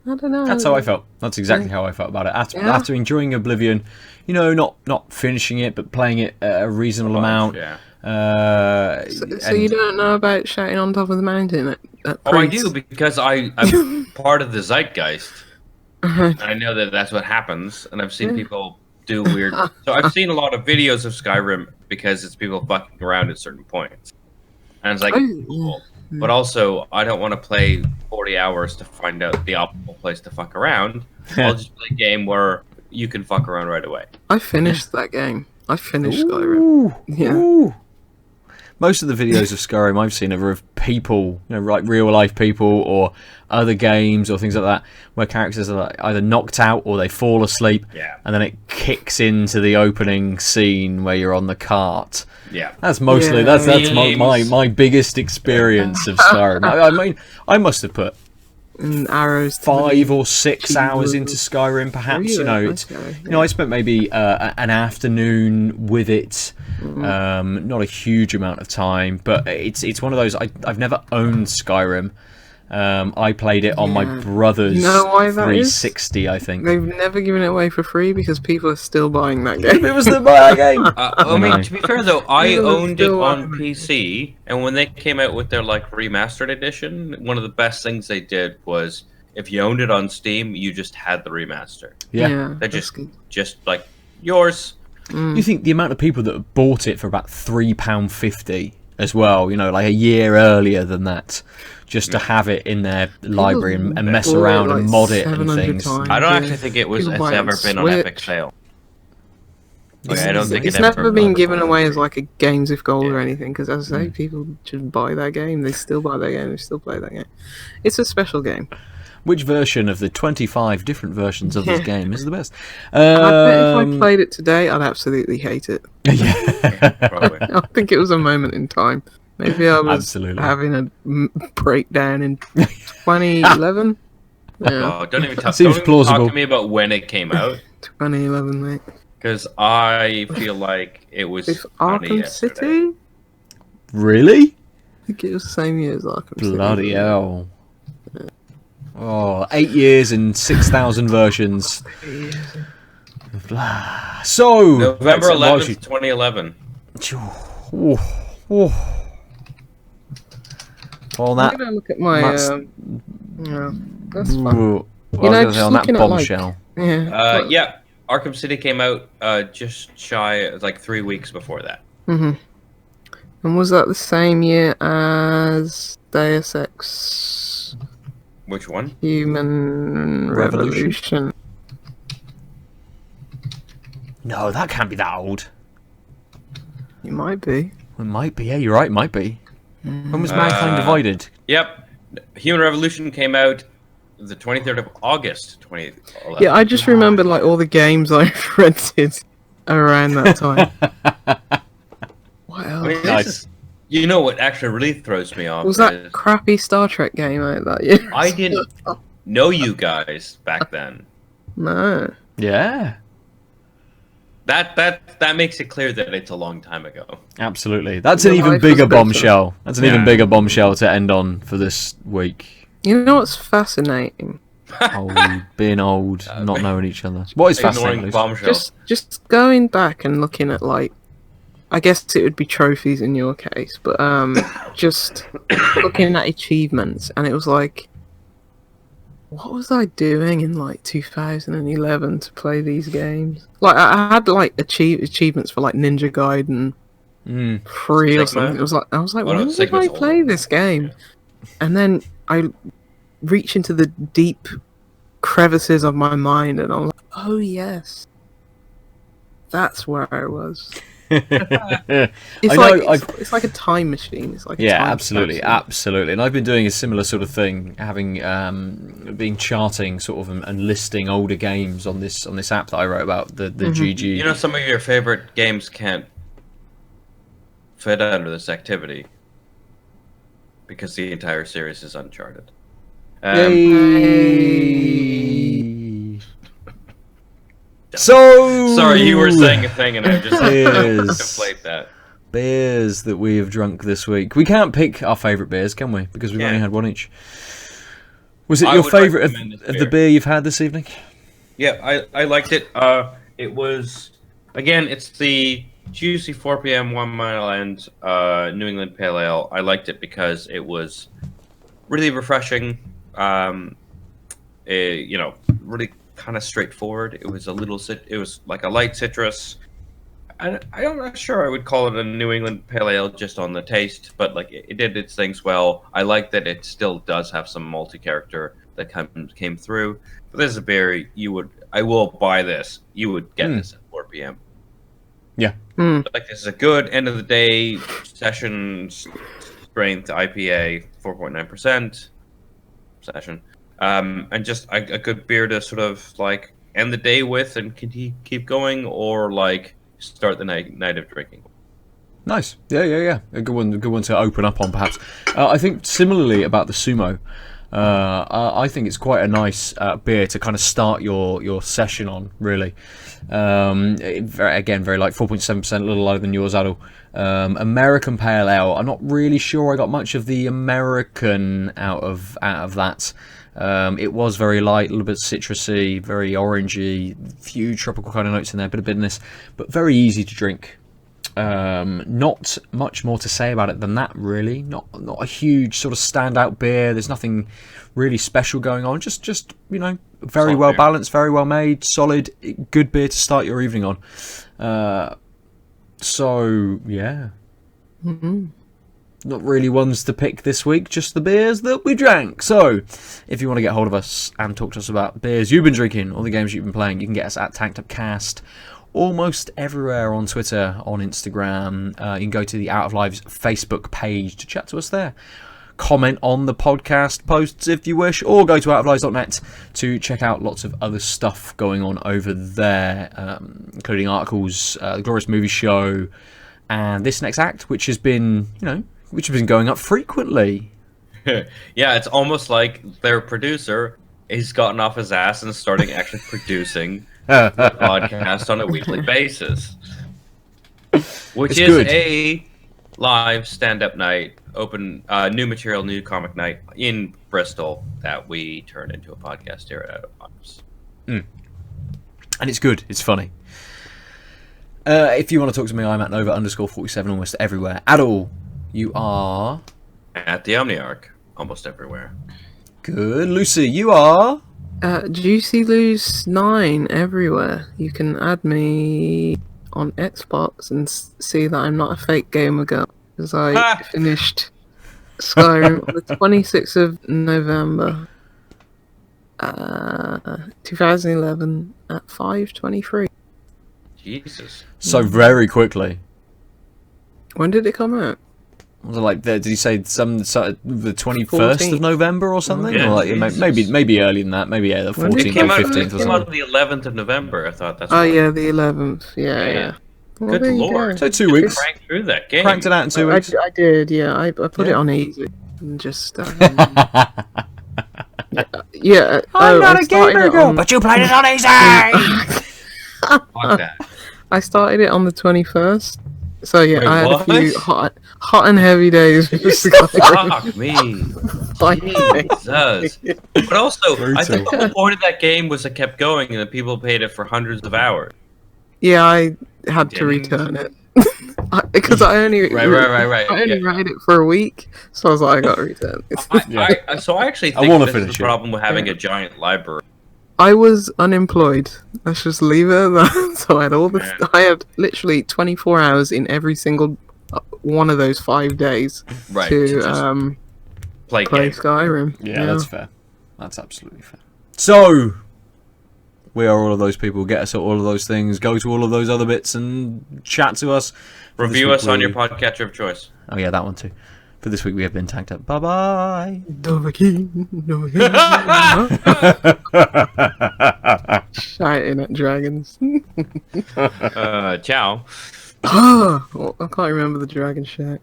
I don't know. That's how I felt. That's exactly how I felt about it. After enjoying Oblivion, not finishing it, but playing it a reasonable amount. So you don't know about shouting on top of the mountain at I do, because I'm part of the zeitgeist. I know that's what happens, and I've seen people do weird. So I've seen a lot of videos of Skyrim because it's people fucking around at certain points, and it's like, cool. But also, I don't want to play 40 hours to find out the optimal place to fuck around. I'll just play a game where you can fuck around right away. I finished that game. I finished Skyrim. Ooh, Yeah. ooh. Most of the videos of Skyrim I've seen are of people, like real life people or other games or things like that, where characters are like either knocked out or they fall asleep, and then it kicks into the opening scene where you're on the cart. Yeah, that's mostly that's my biggest experience of Skyrim. I mean, I must have put arrows 5 or 6 hours into Skyrim, perhaps. Really? I spent maybe an afternoon with it. Not a huge amount of time, but it's one of those. I've never owned Skyrim. I played it on my brother's 360, I think. They've never given it away for free because people are still buying that game. It was the buy game. I mean, to be fair though, I owned it on PC, and when they came out with their like remastered edition, one of the best things they did was if you owned it on Steam, you just had the remaster. Yeah, they're just like yours. You think the amount of people that bought it for about £3.50 as well, like a year earlier than that, just to have it in their library and mess around and mod it and things. I don't actually think it's ever been on Epic sale. I don't think it's never been given away as like a Games of Gold or anything, because as I say, people just buy that game. They still buy that game. They still play that game. It's a special game. Which version of the 25 different versions of this game is the best? I bet if I played it today, I'd absolutely hate it. Probably. I think it was a moment in time. Maybe I was having a breakdown in 2011. Oh, don't even talk to me about when it came out. 2011, mate. Because I feel like it was Arkham City? Really? I think it was the same year as Arkham City. Bloody hell. Oh, 8 years and 6,000 versions. So, November 11th, 2011. Well, that. I'm gonna look at my. That's fun. Just on that bombshell. Yeah, Arkham City came out just shy, like 3 weeks before that. And was that the same year as Deus Ex? Which one? Human Revolution. No, that can't be that old. It might be. It might be. Yeah, you're right. It might be. When was Mankind Divided? Yep, Human Revolution came out the 23rd of August, 2011. Yeah, I just remembered like all the games I rented around that time. What else? I mean, nice. You know what actually really throws me off? Was that crappy Star Trek game out that year? I didn't know you guys back then. No. Yeah. That makes it clear that it's a long time ago. Absolutely. That's an even bigger bombshell. That's an even bigger bombshell to end on for this week. You know what's fascinating? Being old, not knowing each other. What is fascinating? Just going back and looking at like, I guess it would be trophies in your case, but just looking at achievements, and it was like, what was I doing in like 2011 to play these games? Like I had like achievements for like Ninja Gaiden 3 or something. I was like, when did I play this game? And then I reach into the deep crevices of my mind, and I'm like, oh yes, that's where I was. It's like a time machine. It's like absolutely. And I've been doing a similar sort of thing, having been charting sort of and listing older games on this app that I wrote about, the GG. You know, some of your favorite games can't fit under this activity because the entire series is Uncharted. So sorry, you were saying a thing, and I just conflate that. Beers that we have drunk this week. We can't pick our favourite beers, can we? Because we've only had one each. Was it your favourite of the beer you've had this evening? Yeah, I liked it. It was, again, it's the Juicy 4 p.m. 1 Mile End New England Pale Ale. I liked it because it was really refreshing. Really kind of straightforward. It was it was like a light citrus. I'm not sure I would call it a New England Pale Ale just on the taste, but like it did its things well. I like that it still does have some malty character that came through. But this is a beer I will buy this. You would get this at 4 p.m. Yeah. Like this is a good end of the day session strength IPA, 4.9% session, and just a good beer to sort of like end the day with and keep going, or like start the night of drinking. Nice. Yeah. A good one to open up on, perhaps. I think similarly about the Sumo. I think it's quite a nice beer to kind of start your session on, really. Very like 4.7%, a little lower than yours, Aadil. American Pale Ale. I'm not really sure I got much of the American out of that. It was very light, a little bit citrusy, very orangey, few tropical kind of notes in there, a bit of bitterness, but very easy to drink. Not much more to say about it than that, really. Not a huge sort of standout beer. There's nothing really special going on. Just very well balanced, very well made, solid, good beer to start your evening on. So yeah, not really ones to pick this week. Just the beers that we drank. So if you want to get hold of us and talk to us about beers you've been drinking or the games you've been playing, you can get us at Tanked Up Cast. Almost everywhere on Twitter, on Instagram. You can go to the Out of Lives Facebook page to chat to us there. Comment on the podcast posts if you wish, or go to outoflives.net to check out lots of other stuff going on over there, including articles, the Glorious Movie Show, and This Next Act, which has been going up frequently. Yeah, it's almost like their producer has gotten off his ass and starting actually producing the podcast on a weekly basis, which is good. A live stand-up night, open new material, new comic night in Bristol that we turn into a podcast here at Out of Lives. And it's good. It's funny. If you want to talk to me, I'm at Nova_47 almost everywhere. Aadil, you are at the Omniarch almost everywhere. Good. Lucy, you are Juicy Loose 9 everywhere. You can add me on Xbox and see that I'm not a fake gamer girl, because I finished Skyrim on the 26th of November 2011 at 5:23. Jesus. So very quickly. When did it come out? Was it like did you say the 21st of November or something? Yeah, or like, maybe earlier than that. Maybe the 14th or 15th or something. It came out on the 11th of November. I thought that's. Oh yeah, the 11th. Yeah. Well, good lord! So 2 weeks. Cranked through that game. Cranked it out in 2 weeks. I did. Yeah, I put it on easy and just. Yeah. I'm not a gamer girl, but you played it on easy. Fuck that. I started it on the 21st. So yeah, Wait, I had what? a few hot and heavy days with Skyrim. Fuck me. Jesus. But also, I think the whole point of that game was it kept going and the people paid it for hundreds of hours. Yeah, I had to return it. Because I only right. I only read it for a week, so I was like, I got to return it. So I actually think this is the problem with having a giant library. I was unemployed. Let's just leave it at that. So I had I had literally 24 hours in every single one of those 5 days to play Skyrim. Yeah, that's fair. That's absolutely fair. So we are all of those people. Get us at all of those things. Go to all of those other bits and chat to us. Review us on your podcatcher of choice. Oh yeah, that one too. For this week we have been tagged up. Bye bye. Shouting at dragons. Ciao. Oh, I can't remember the dragon shack.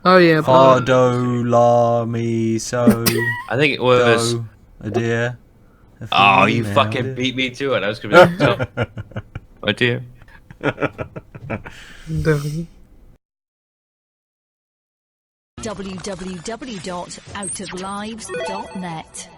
Oh yeah. Fardo la mi so. I think it was a deer. Oh, you fucking beat me to it. I was gonna be like, oh dear. www.outoflives.net